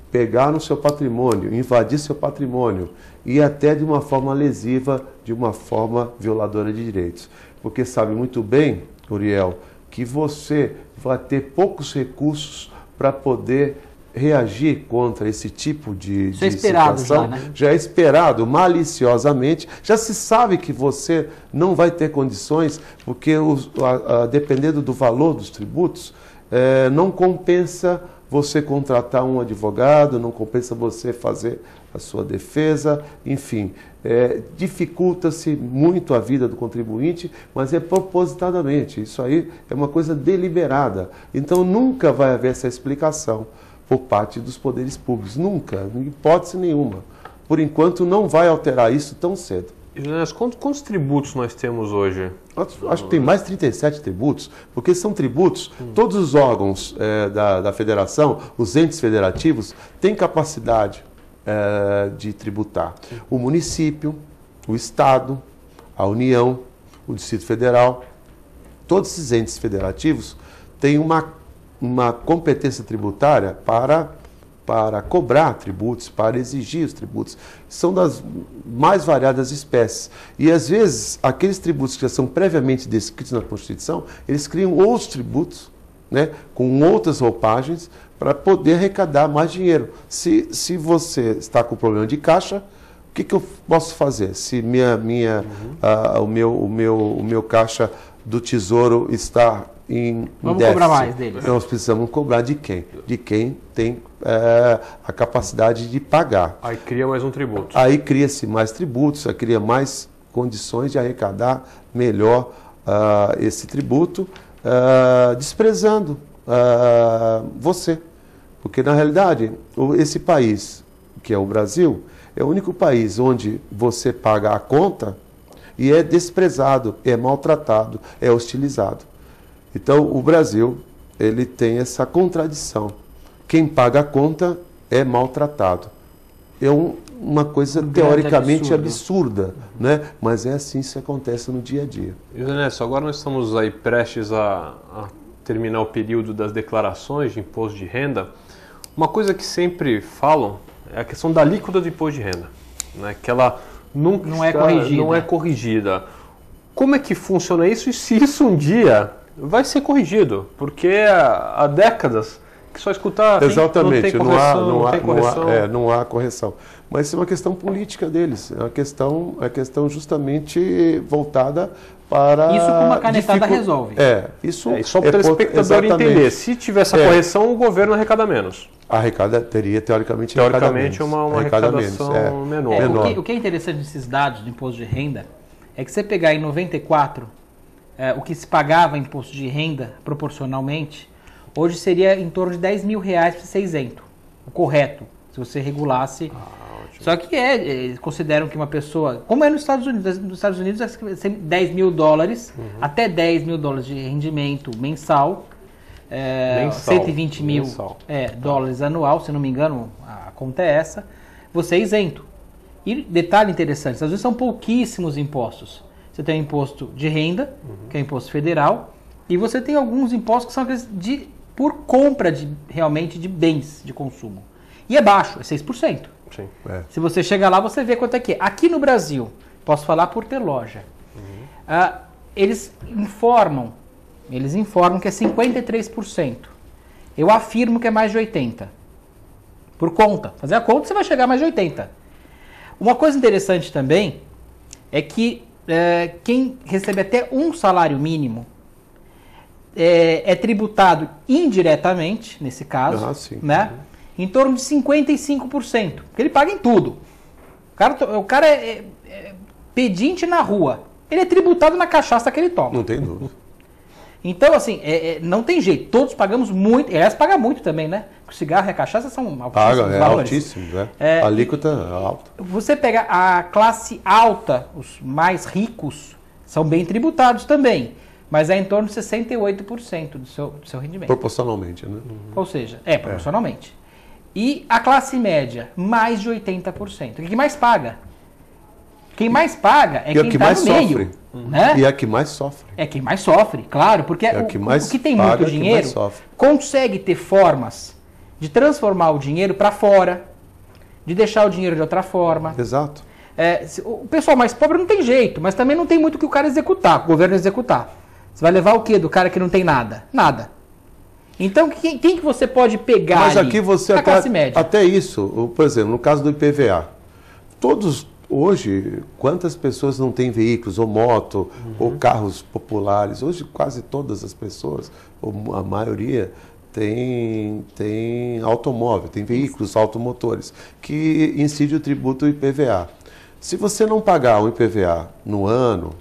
Speaker 2: pegar no seu patrimônio, invadir seu patrimônio e até de uma forma lesiva, de uma forma violadora de direitos. Porque sabe muito bem, Uriel, que você vai ter poucos recursos para poder reagir contra esse tipo de situação. Já é esperado maliciosamente, já se sabe que você não vai ter condições, porque dependendo do valor dos tributos, não compensa você contratar um advogado, não compensa você fazer a sua defesa, enfim, dificulta-se muito a vida do contribuinte, mas é propositadamente, isso aí é uma coisa deliberada. Então nunca vai haver essa explicação por parte dos poderes públicos, nunca, em hipótese nenhuma. Por enquanto não vai alterar isso tão cedo.
Speaker 1: Quantos tributos nós temos hoje?
Speaker 2: Acho que tem mais de 37 tributos, porque são tributos, todos os órgãos da federação, os entes federativos, têm capacidade de tributar. O município, o Estado, a União, o Distrito Federal, todos esses entes federativos têm uma competência tributária para cobrar tributos, para exigir os tributos. São das mais variadas espécies. E, às vezes, aqueles tributos que já são previamente descritos na Constituição, eles criam outros tributos, né, com outras roupagens, para poder arrecadar mais dinheiro. Se você está com problema de caixa, o que eu posso fazer? Se o meu caixa do Tesouro está em
Speaker 3: Vamos
Speaker 2: déficit,
Speaker 3: cobrar mais deles.
Speaker 2: Nós precisamos cobrar de quem? De quem tem a capacidade de pagar.
Speaker 1: Aí cria mais um tributo.
Speaker 2: Aí cria-se mais tributos, aí cria mais condições de arrecadar melhor esse tributo, desprezando você. Porque, na realidade, esse país, que é o Brasil, é o único país onde você paga a conta e é desprezado, é maltratado, é hostilizado. Então, o Brasil, ele tem essa contradição. Quem paga a conta é maltratado. É uma coisa teoricamente absurda, né? Mas é assim que isso acontece no dia a dia.
Speaker 1: Ernesto, agora nós estamos aí prestes a terminar o período das declarações de imposto de renda, uma coisa que sempre falam é a questão da alíquota do imposto de renda, né? Que ela nunca
Speaker 3: não é
Speaker 1: corrigida. Como é que funciona isso e se isso um dia vai ser corrigido? Porque há décadas que só escutar
Speaker 2: exatamente,
Speaker 1: não tem correção,
Speaker 2: não há correção. Mas isso é uma questão política deles, é uma questão justamente voltada para...
Speaker 3: Isso com uma canetada resolve.
Speaker 1: Só para o telespectador entender, se tiver essa correção, o governo arrecada menos.
Speaker 2: Teria teoricamente
Speaker 1: uma arrecadação menor.
Speaker 3: O que é interessante desses dados do imposto de renda é que você pegar em 94 o que se pagava imposto de renda proporcionalmente, hoje seria em torno de R$10.000 para ser isento. O correto, se você regulasse. Só que eles consideram que uma pessoa, como é nos Estados Unidos é $10.000, até $10.000 de rendimento mensal, 120 mil dólares anual, se não me engano, a conta é essa, você é isento. E detalhe interessante, às vezes são pouquíssimos impostos. Você tem o imposto de renda, que é o imposto federal, e você tem alguns impostos que são por compra realmente de bens de consumo. E é baixo, é 6%.
Speaker 1: Sim.
Speaker 3: Se você chega lá, você vê quanto é que é. Aqui no Brasil, posso falar por ter loja, eles informam que é 53%. Eu afirmo que é mais de 80%. Por conta. Fazer a conta, você vai chegar a mais de 80%. Uma coisa interessante também é que quem recebe até um salário mínimo é tributado indiretamente, nesse caso, né? Em torno de 55%. Porque ele paga em tudo. O cara é pedinte na rua. Ele é tributado na cachaça que ele toma.
Speaker 2: Não tem dúvida.
Speaker 3: Então, assim, não tem jeito. Todos pagamos muito. Aliás, paga muito também, né? Porque o cigarro e a cachaça são altíssimos valores.
Speaker 2: Altíssimos, né? A alíquota é alta.
Speaker 3: Você pega a classe alta, os mais ricos, são bem tributados também. Mas é em torno de 68% do seu rendimento.
Speaker 2: Proporcionalmente, né?
Speaker 3: Ou seja, proporcionalmente. E a classe média, mais de 80%. O que mais paga? Quem mais paga é quem está no meio. Né?
Speaker 2: E é quem mais sofre.
Speaker 3: É quem mais sofre, claro. Porque o que tem muito dinheiro consegue ter formas de transformar o dinheiro para fora, de deixar o dinheiro de outra forma.
Speaker 2: Exato.
Speaker 3: O pessoal mais pobre não tem jeito, mas também não tem muito o que o cara executar, o governo executar. Você vai levar o quê do cara que não tem nada? Nada. Então, quem que você pode pegar?
Speaker 2: Mas aqui você
Speaker 3: a classe média.
Speaker 2: Até isso, por exemplo, no caso do IPVA, hoje, quantas pessoas não têm veículos, ou moto, ou carros populares? Hoje, quase todas as pessoas, ou a maioria, tem automóvel, tem veículos automotores, que incide o tributo do IPVA. Se você não pagar o IPVA no ano,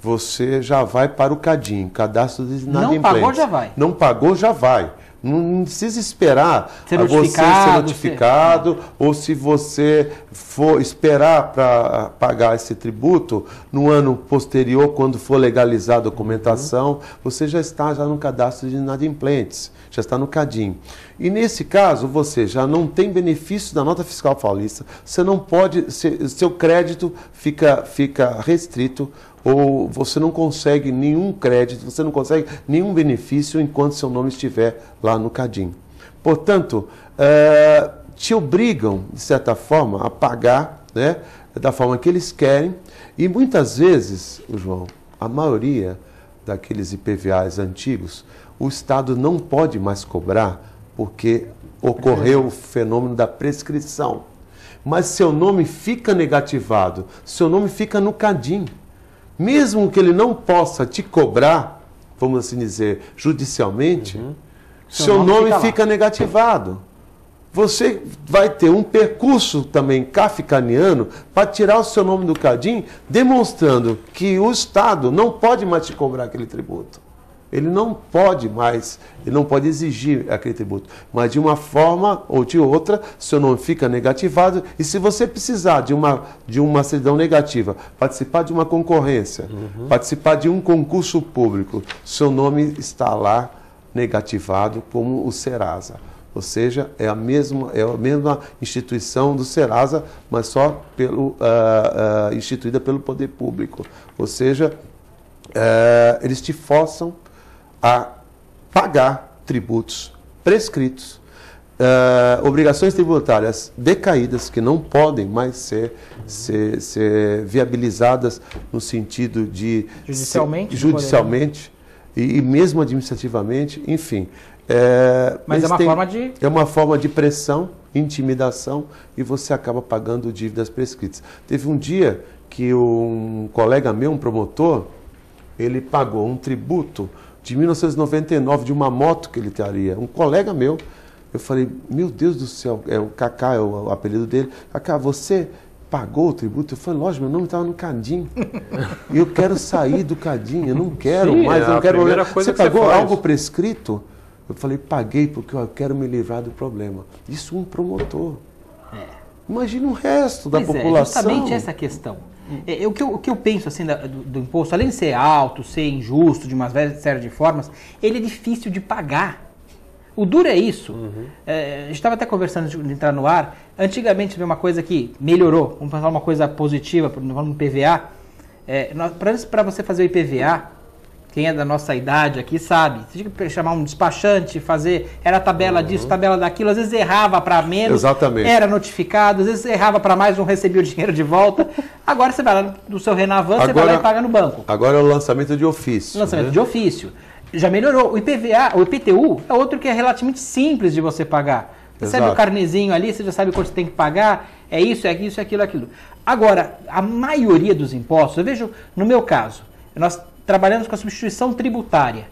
Speaker 2: você já vai para o CADIM, Cadastro de Inadimplentes.
Speaker 3: Não pagou, já vai.
Speaker 2: Não pagou, já vai. Não precisa esperar você ser notificado, ou se você for esperar para pagar esse tributo no ano posterior, quando for legalizar a documentação, você já está no cadastro de inadimplentes, já está no CADIM. E nesse caso, você já não tem benefício da nota fiscal paulista, você não pode, seu crédito fica restrito, ou você não consegue nenhum crédito, você não consegue nenhum benefício enquanto seu nome estiver lá no CADIM. Portanto, te obrigam, de certa forma, a pagar, né, da forma que eles querem, e muitas vezes, João, a maioria daqueles IPVAs antigos, o Estado não pode mais cobrar porque ocorreu o fenômeno da prescrição. Mas seu nome fica negativado, seu nome fica no CADIM. Mesmo que ele não possa te cobrar, vamos assim dizer, judicialmente, seu nome fica negativado. Você vai ter um percurso também kafkaniano para tirar o seu nome do CADIM, demonstrando que o Estado não pode mais te cobrar aquele tributo. Ele não pode mais, ele não pode exigir aquele tributo. Mas de uma forma ou de outra, seu nome fica negativado. E se você precisar de uma certidão negativa, participar de uma concorrência, participar de um concurso público, seu nome está lá negativado como o Serasa. Ou seja, é a mesma instituição do Serasa, mas só instituída pelo poder público. Ou seja, eles te forçam a pagar tributos prescritos, obrigações tributárias decaídas que não podem mais ser viabilizadas no sentido de judicialmente e mesmo administrativamente, enfim.
Speaker 3: Mas
Speaker 2: é uma forma de pressão, intimidação, e você acaba pagando dívidas prescritas. Teve um dia que um colega meu, um promotor, ele pagou um tributo de 1999 de uma moto que ele teria. Um colega meu, eu falei, meu Deus do céu, o Cacá é o apelido dele. Cacá, você pagou o tributo? Eu falei, lógico, meu nome estava no Cadim. E eu quero sair do Cadim, eu não quero mais, eu não quero. Você pagou algo prescrito? Eu falei, paguei porque eu quero me livrar do problema. Isso um promotor. Imagina o resto da população.
Speaker 3: É justamente essa questão. O que eu penso assim do imposto, além de ser alto, ser injusto de uma série de formas, ele é difícil de pagar. O duro é isso. A gente estava até conversando antes de entrar no ar. Antigamente havia uma coisa que melhorou. Vamos falar uma coisa positiva, no PVA. Para você fazer o IPVA, quem é da nossa idade aqui sabe, você tinha que chamar um despachante, era tabela disso, tabela daquilo, às vezes errava para menos,
Speaker 2: exatamente,
Speaker 3: era notificado, às vezes errava para mais, não recebia o dinheiro de volta. Agora você vai lá no seu Renavan, você vai lá e paga no banco.
Speaker 2: Agora é o lançamento de ofício.
Speaker 3: Lançamento de ofício. Já melhorou. O IPVA, o IPTU, é outro que é relativamente simples de você pagar. Você recebe o carnezinho ali, você já sabe quanto você tem que pagar, é isso, é isso, é aquilo, é aquilo. Agora, a maioria dos impostos, eu vejo, no meu caso, nós trabalhamos com a substituição tributária.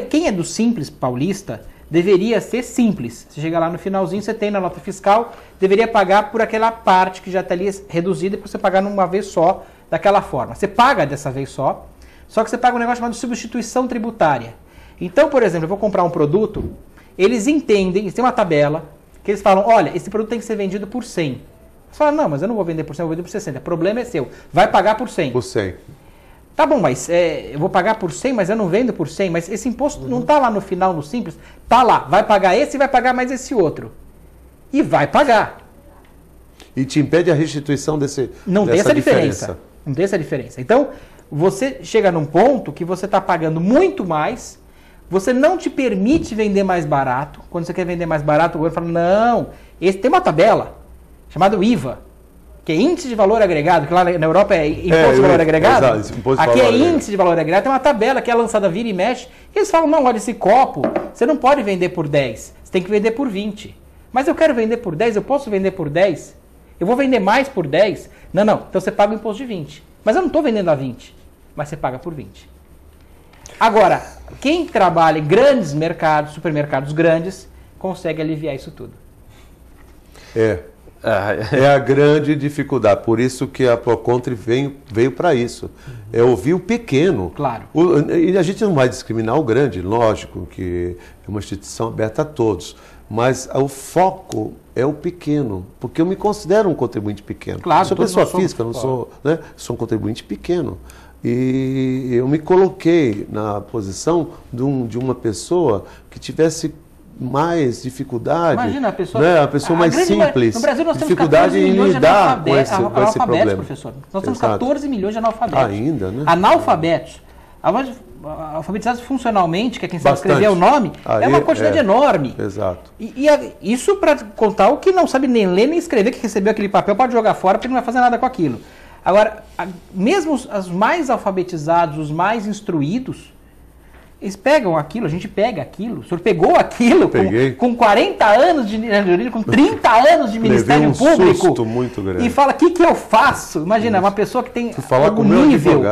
Speaker 3: Quem é do Simples Paulista deveria ser simples. Você chega lá no finalzinho, você tem na nota fiscal, deveria pagar por aquela parte que já está ali reduzida para você pagar numa vez só, daquela forma. Você paga dessa vez só que você paga um negócio chamado substituição tributária. Então, por exemplo, eu vou comprar um produto, eles entendem, eles têm uma tabela, que eles falam, olha, esse produto tem que ser vendido por 100. Você fala, não, mas eu não vou vender por 100, eu vou vender por 60. O problema é seu. Vai pagar por 100.
Speaker 2: Por 100.
Speaker 3: Tá bom, mas eu vou pagar por 100, mas eu não vendo por 100, mas esse imposto não está lá no final, no Simples, tá lá, vai pagar esse e vai pagar mais esse outro. E vai pagar.
Speaker 2: E te impede a restituição dessa diferença.
Speaker 3: Não tem essa diferença. Então, você chega num ponto que você está pagando muito mais, você não te permite vender mais barato. Quando você quer vender mais barato, o governo fala, não, esse tem uma tabela chamada IVA, que é índice de valor agregado, que lá na Europa é imposto de valor agregado.
Speaker 2: Exato,
Speaker 3: aqui é índice de valor agregado, tem uma tabela que é lançada vira e mexe. E eles falam, não, olha, esse copo, você não pode vender por 10, você tem que vender por 20. Mas eu quero vender por 10, eu posso vender por 10? Eu vou vender mais por 10? Não, então você paga o imposto de 20. Mas eu não estou vendendo a 20, mas você paga por 20. Agora, quem trabalha em grandes mercados, supermercados grandes, consegue aliviar isso tudo.
Speaker 2: É a grande dificuldade, por isso que a Procontri veio para isso. É ouvir o pequeno.
Speaker 3: Claro.
Speaker 2: E a gente não vai discriminar o grande, lógico, que é uma instituição aberta a todos. Mas o foco é o pequeno, porque eu me considero um contribuinte pequeno.
Speaker 3: Claro,
Speaker 2: eu sou pessoa física, não sou, né? Sou um contribuinte pequeno. E eu me coloquei na posição de uma pessoa que tivesse mais dificuldade.
Speaker 3: Imagina,
Speaker 2: a pessoa mais simples.
Speaker 3: No Brasil nós temos
Speaker 2: dificuldade em lidar com esse problema.
Speaker 3: Professor. Nós temos 14 milhões de analfabetos.
Speaker 2: Ainda, né?
Speaker 3: Analfabetos. Alfabetizados funcionalmente, que é quem sabe escrever o nome, é uma quantidade enorme.
Speaker 2: Exato.
Speaker 3: E isso para contar o que não sabe nem ler nem escrever, que recebeu aquele papel, pode jogar fora porque não vai fazer nada com aquilo. Agora, mesmo os mais alfabetizados, os mais instruídos, eles pegam aquilo, a gente pega aquilo. O senhor pegou aquilo com 40 anos com 30 anos de Ministério Público.
Speaker 2: Susto muito grande.
Speaker 3: E fala, o que eu faço? Imagina, uma pessoa que tem
Speaker 2: algum nível,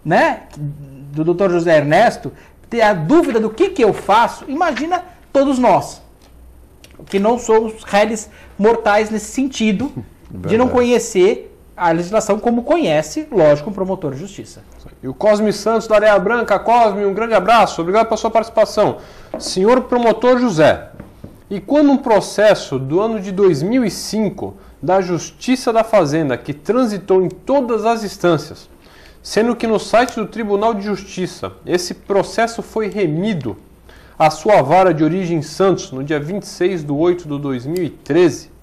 Speaker 3: né, do Dr. José Ernesto, ter a dúvida do que eu faço. Imagina todos nós, que não somos réis mortais nesse sentido, de não conhecer a legislação como conhece, lógico, um promotor de justiça.
Speaker 1: E o Cosme Santos da Areia Branca. Cosme, um grande abraço, obrigado pela sua participação. Senhor promotor José, e quando um processo do ano de 2005 da Justiça da Fazenda, que transitou em todas as instâncias, sendo que no site do Tribunal de Justiça esse processo foi remido à sua vara de origem em Santos no dia 26/8/2013,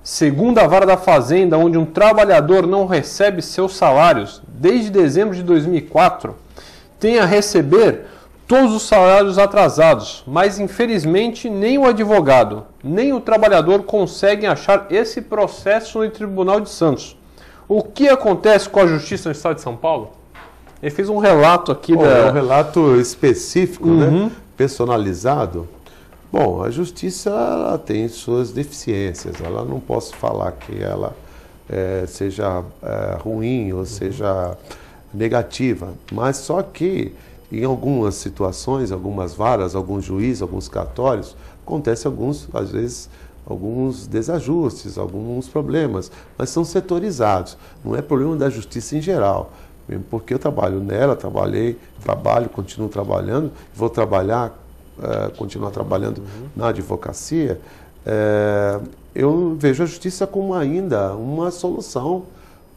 Speaker 1: segundo a vara da Fazenda, onde um trabalhador não recebe seus salários desde dezembro de 2004, tem a receber todos os salários atrasados, mas infelizmente nem o advogado, nem o trabalhador conseguem achar esse processo no Tribunal de Santos. O que acontece com a Justiça no Estado de São Paulo? Ele fez um relato aqui
Speaker 2: um relato específico, né? Personalizado. Bom, a Justiça ela tem suas deficiências. Ela não posso falar que ela seja ruim ou seja negativa, mas só que em algumas situações, algumas varas, alguns juízes, alguns cartórios, acontece às vezes, alguns desajustes, alguns problemas, mas são setorizados. Não é problema da Justiça em geral, mesmo porque eu trabalho nela, continuo trabalhando, vou continuar trabalhando na advocacia. Eu vejo a Justiça como ainda uma solução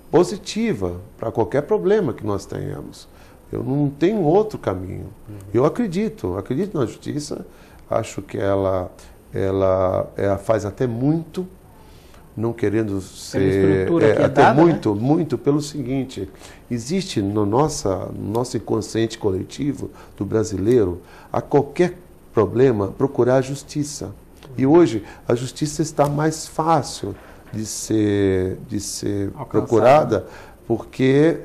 Speaker 2: positiva para qualquer problema que nós tenhamos. Eu não tenho outro caminho. Eu acredito na Justiça, acho que ela faz até muito, não querendo ser... até muito pelo seguinte, existe no nosso inconsciente coletivo do brasileiro, a qualquer problema, procurar a justiça. E hoje a justiça está mais fácil de ser procurada, porque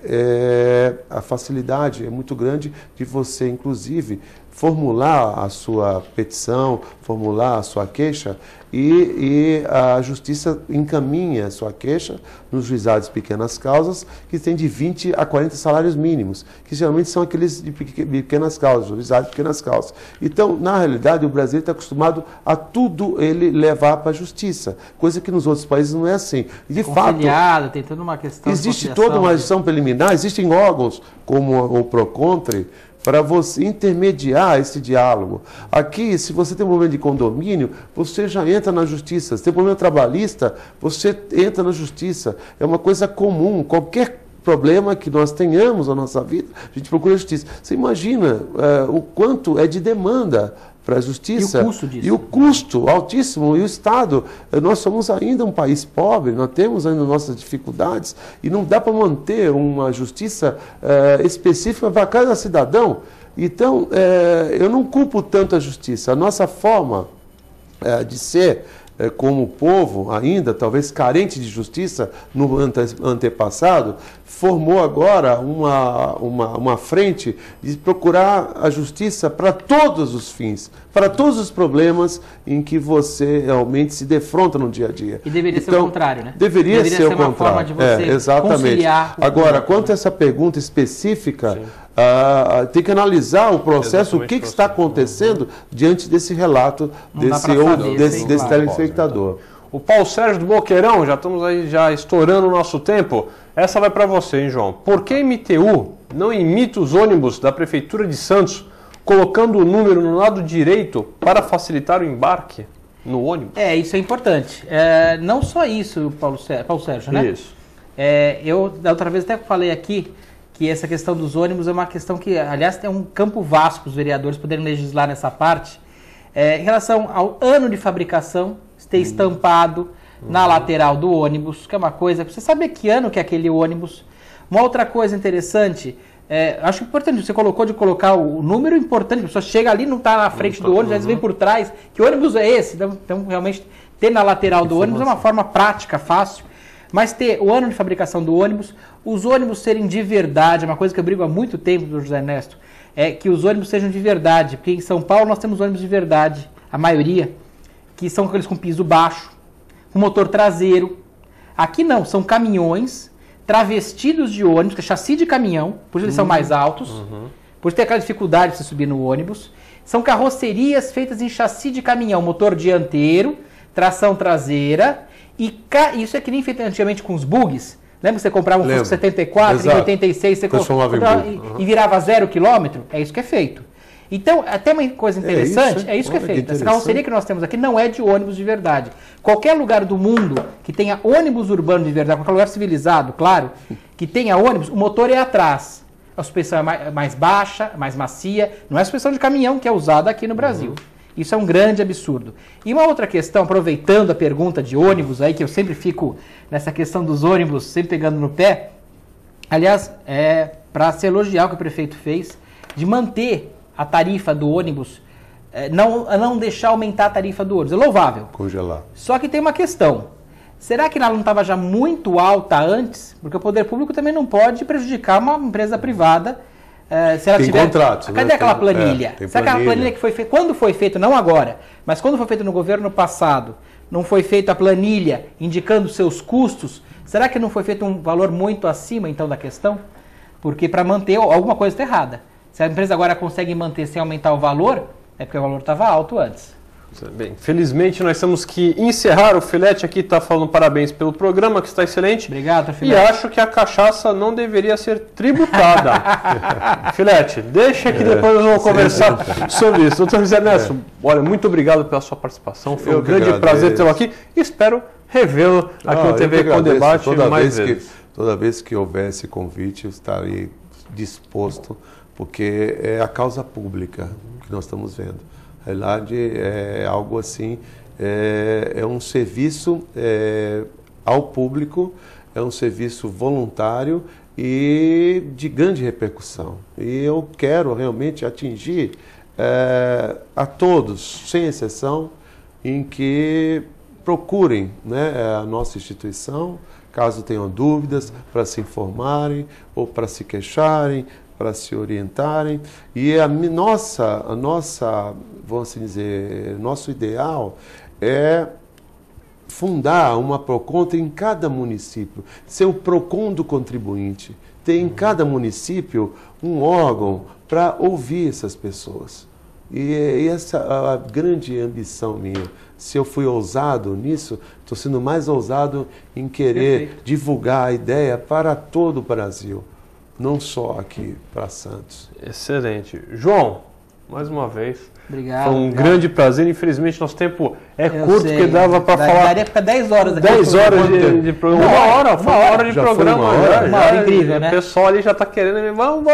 Speaker 2: a facilidade é muito grande de você, inclusive, formular a sua petição, formular a sua queixa, e a Justiça encaminha a sua queixa nos juizados de pequenas causas, que tem de 20 a 40 salários mínimos, que geralmente são aqueles de pequenas causas, juizados de pequenas causas. Então, na realidade, o Brasil está acostumado a tudo ele levar para a Justiça, coisa que nos outros países não é assim. De fato,
Speaker 3: tem toda uma questão
Speaker 2: existe toda uma gestão preliminar, existem órgãos como o PROCONTRE, para você intermediar esse diálogo. Aqui, se você tem um problema de condomínio, você já entra na Justiça. Se tem problema trabalhista, você entra na Justiça. É uma coisa comum. Qualquer problema que nós tenhamos na nossa vida, a gente procura a Justiça. Você imagina o quanto é de demanda para a Justiça.
Speaker 3: E o custo disso?
Speaker 2: E o custo altíssimo. E o Estado, nós somos ainda um país pobre, nós temos ainda nossas dificuldades, e não dá para manter uma justiça específica para cada cidadão. Então, eu não culpo tanto a Justiça. A nossa forma de ser como povo, ainda talvez carente de justiça no antepassado, formou agora uma frente de procurar a justiça para todos os fins, para todos os problemas em que você realmente se defronta no dia a dia.
Speaker 3: E deveria ser o contrário, né?
Speaker 2: Deveria ser o contrário.
Speaker 3: Uma forma de você
Speaker 2: exatamente.
Speaker 3: conciliar.
Speaker 2: Agora, quanto a essa pergunta específica, tem que analisar o processo, o que está acontecendo diante desse relato desse telespectador.
Speaker 1: O Paulo Sérgio do Boqueirão, já estamos aí estourando o nosso tempo. Essa vai para você, hein, João? Por que a MTU não imita os ônibus da Prefeitura de Santos, colocando o número no lado direito para facilitar o embarque no ônibus?
Speaker 3: Isso é importante. Não só isso, Paulo Sérgio, né?
Speaker 1: Isso.
Speaker 3: Eu, da outra vez, até falei aqui que essa questão dos ônibus é uma questão que, aliás, tem um campo vasto para os vereadores poderem legislar nessa parte. Em relação ao ano de fabricação, ter estampado na lateral do ônibus, que é uma coisa... Você sabe que ano que é aquele ônibus? Uma outra coisa interessante, acho importante, você colocou de colocar o número importante, a pessoa chega ali, não está na frente do ônibus, às vezes vem por trás. Que ônibus é esse? Então, realmente, ter na lateral do ônibus é uma forma prática, fácil. Mas ter o ano de fabricação do ônibus, os ônibus serem de verdade, é uma coisa que eu brigo há muito tempo do José Ernesto, é que os ônibus sejam de verdade, porque em São Paulo nós temos ônibus de verdade, a maioria, que são aqueles com piso baixo, com motor traseiro. Aqui não, são caminhões travestidos de ônibus, que é chassi de caminhão, por isso eles são mais altos, por isso tem aquela dificuldade de você subir no ônibus. São carrocerias feitas em chassi de caminhão, motor dianteiro, tração traseira, e isso é que nem feito antigamente com os bugs. Lembra que você comprava um Fusca 74, exato. Em 86 você comprava e virava 0 km? É isso que é feito. Então, até uma coisa interessante, é isso que é feito. Essa carroceria que nós temos aqui não é de ônibus de verdade. Qualquer lugar do mundo que tenha ônibus urbano de verdade, qualquer lugar civilizado, claro, que tenha ônibus, o motor é atrás. A suspensão é mais baixa, mais macia. Não é a suspensão de caminhão que é usada aqui no Brasil. Isso é um grande absurdo. E uma outra questão, aproveitando a pergunta de ônibus aí, que eu sempre fico nessa questão dos ônibus, sempre pegando no pé. Aliás, para se elogiar o que o prefeito fez, de manter a tarifa do ônibus, não deixar aumentar a tarifa do ônibus. É louvável.
Speaker 2: Congelar.
Speaker 3: Só que tem uma questão. Será que ela não estava já muito alta antes? Porque o poder público também não pode prejudicar uma empresa privada. Se ela
Speaker 2: tem
Speaker 3: tiver
Speaker 2: contratos.
Speaker 3: Cadê aquela planilha? Será que aquela planilha que foi feita, quando foi feita, não agora, mas quando foi feita no governo passado, não foi feita a planilha indicando seus custos? Será que não foi feito um valor muito acima, então, da questão? Porque para manter, alguma coisa está errada. Se a empresa agora consegue manter sem aumentar o valor, é porque o valor estava alto antes.
Speaker 1: Bem, felizmente nós temos que encerrar. O Filete aqui está falando parabéns pelo programa, que está excelente.
Speaker 3: Obrigado, Filete.
Speaker 1: E acho que a cachaça não deveria ser tributada. Filete, deixa que depois nós vamos conversar sobre isso. Doutor José Ernesto, olha, muito obrigado pela sua participação. Foi um grande prazer tê-lo aqui. Espero revê-lo aqui no TV com Debate mais vezes.
Speaker 2: Toda vez que houver esse convite, eu estarei disposto, porque é a causa pública que nós estamos vendo. Na verdade, é algo assim, é um serviço ao público, é um serviço voluntário e de grande repercussão. E eu quero realmente atingir a todos, sem exceção, em que procurem, né, a nossa instituição, caso tenham dúvidas, para se informarem ou para se queixarem, para se orientarem. E a nossa, vamos assim dizer, nosso ideal é fundar uma PROCON em cada município, ser o PROCON do contribuinte, ter em cada município um órgão para ouvir essas pessoas. E essa é a grande ambição minha. Se eu fui ousado nisso, estou sendo mais ousado em querer divulgar a ideia para todo o Brasil, não só aqui para Santos.
Speaker 1: Excelente. João, mais uma vez,
Speaker 3: obrigado.
Speaker 1: Foi um grande prazer. Infelizmente, nosso tempo é curto, porque dava para falar...
Speaker 3: Daria para ficar 10 horas aqui.
Speaker 1: 10 horas de programa. Uma hora de programa.
Speaker 3: Uma hora incrível, né?
Speaker 1: O pessoal ali já está querendo... Vamos.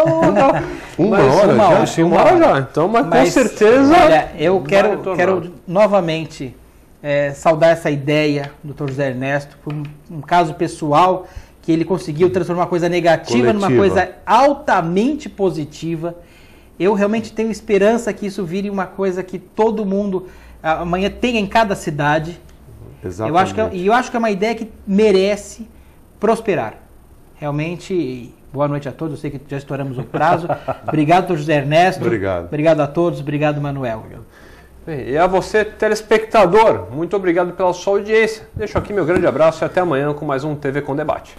Speaker 2: Uma hora já?
Speaker 1: Então, mas com certeza...
Speaker 3: Olha, eu quero novamente saudar essa ideia do Dr. José Ernesto, por um caso pessoal que ele conseguiu transformar uma coisa negativa numa coisa altamente positiva. Eu realmente tenho esperança que isso vire uma coisa que todo mundo amanhã tenha em cada cidade.
Speaker 2: Exatamente.
Speaker 3: Eu acho que é uma ideia que merece prosperar. Realmente, boa noite a todos. Eu sei que já estouramos o prazo. Obrigado, Dr. José Ernesto.
Speaker 2: Obrigado.
Speaker 3: Obrigado a todos. Obrigado, Manuel.
Speaker 1: Bem, e a você, telespectador, muito obrigado pela sua audiência. Deixo aqui meu grande abraço e até amanhã com mais um TV com Debate.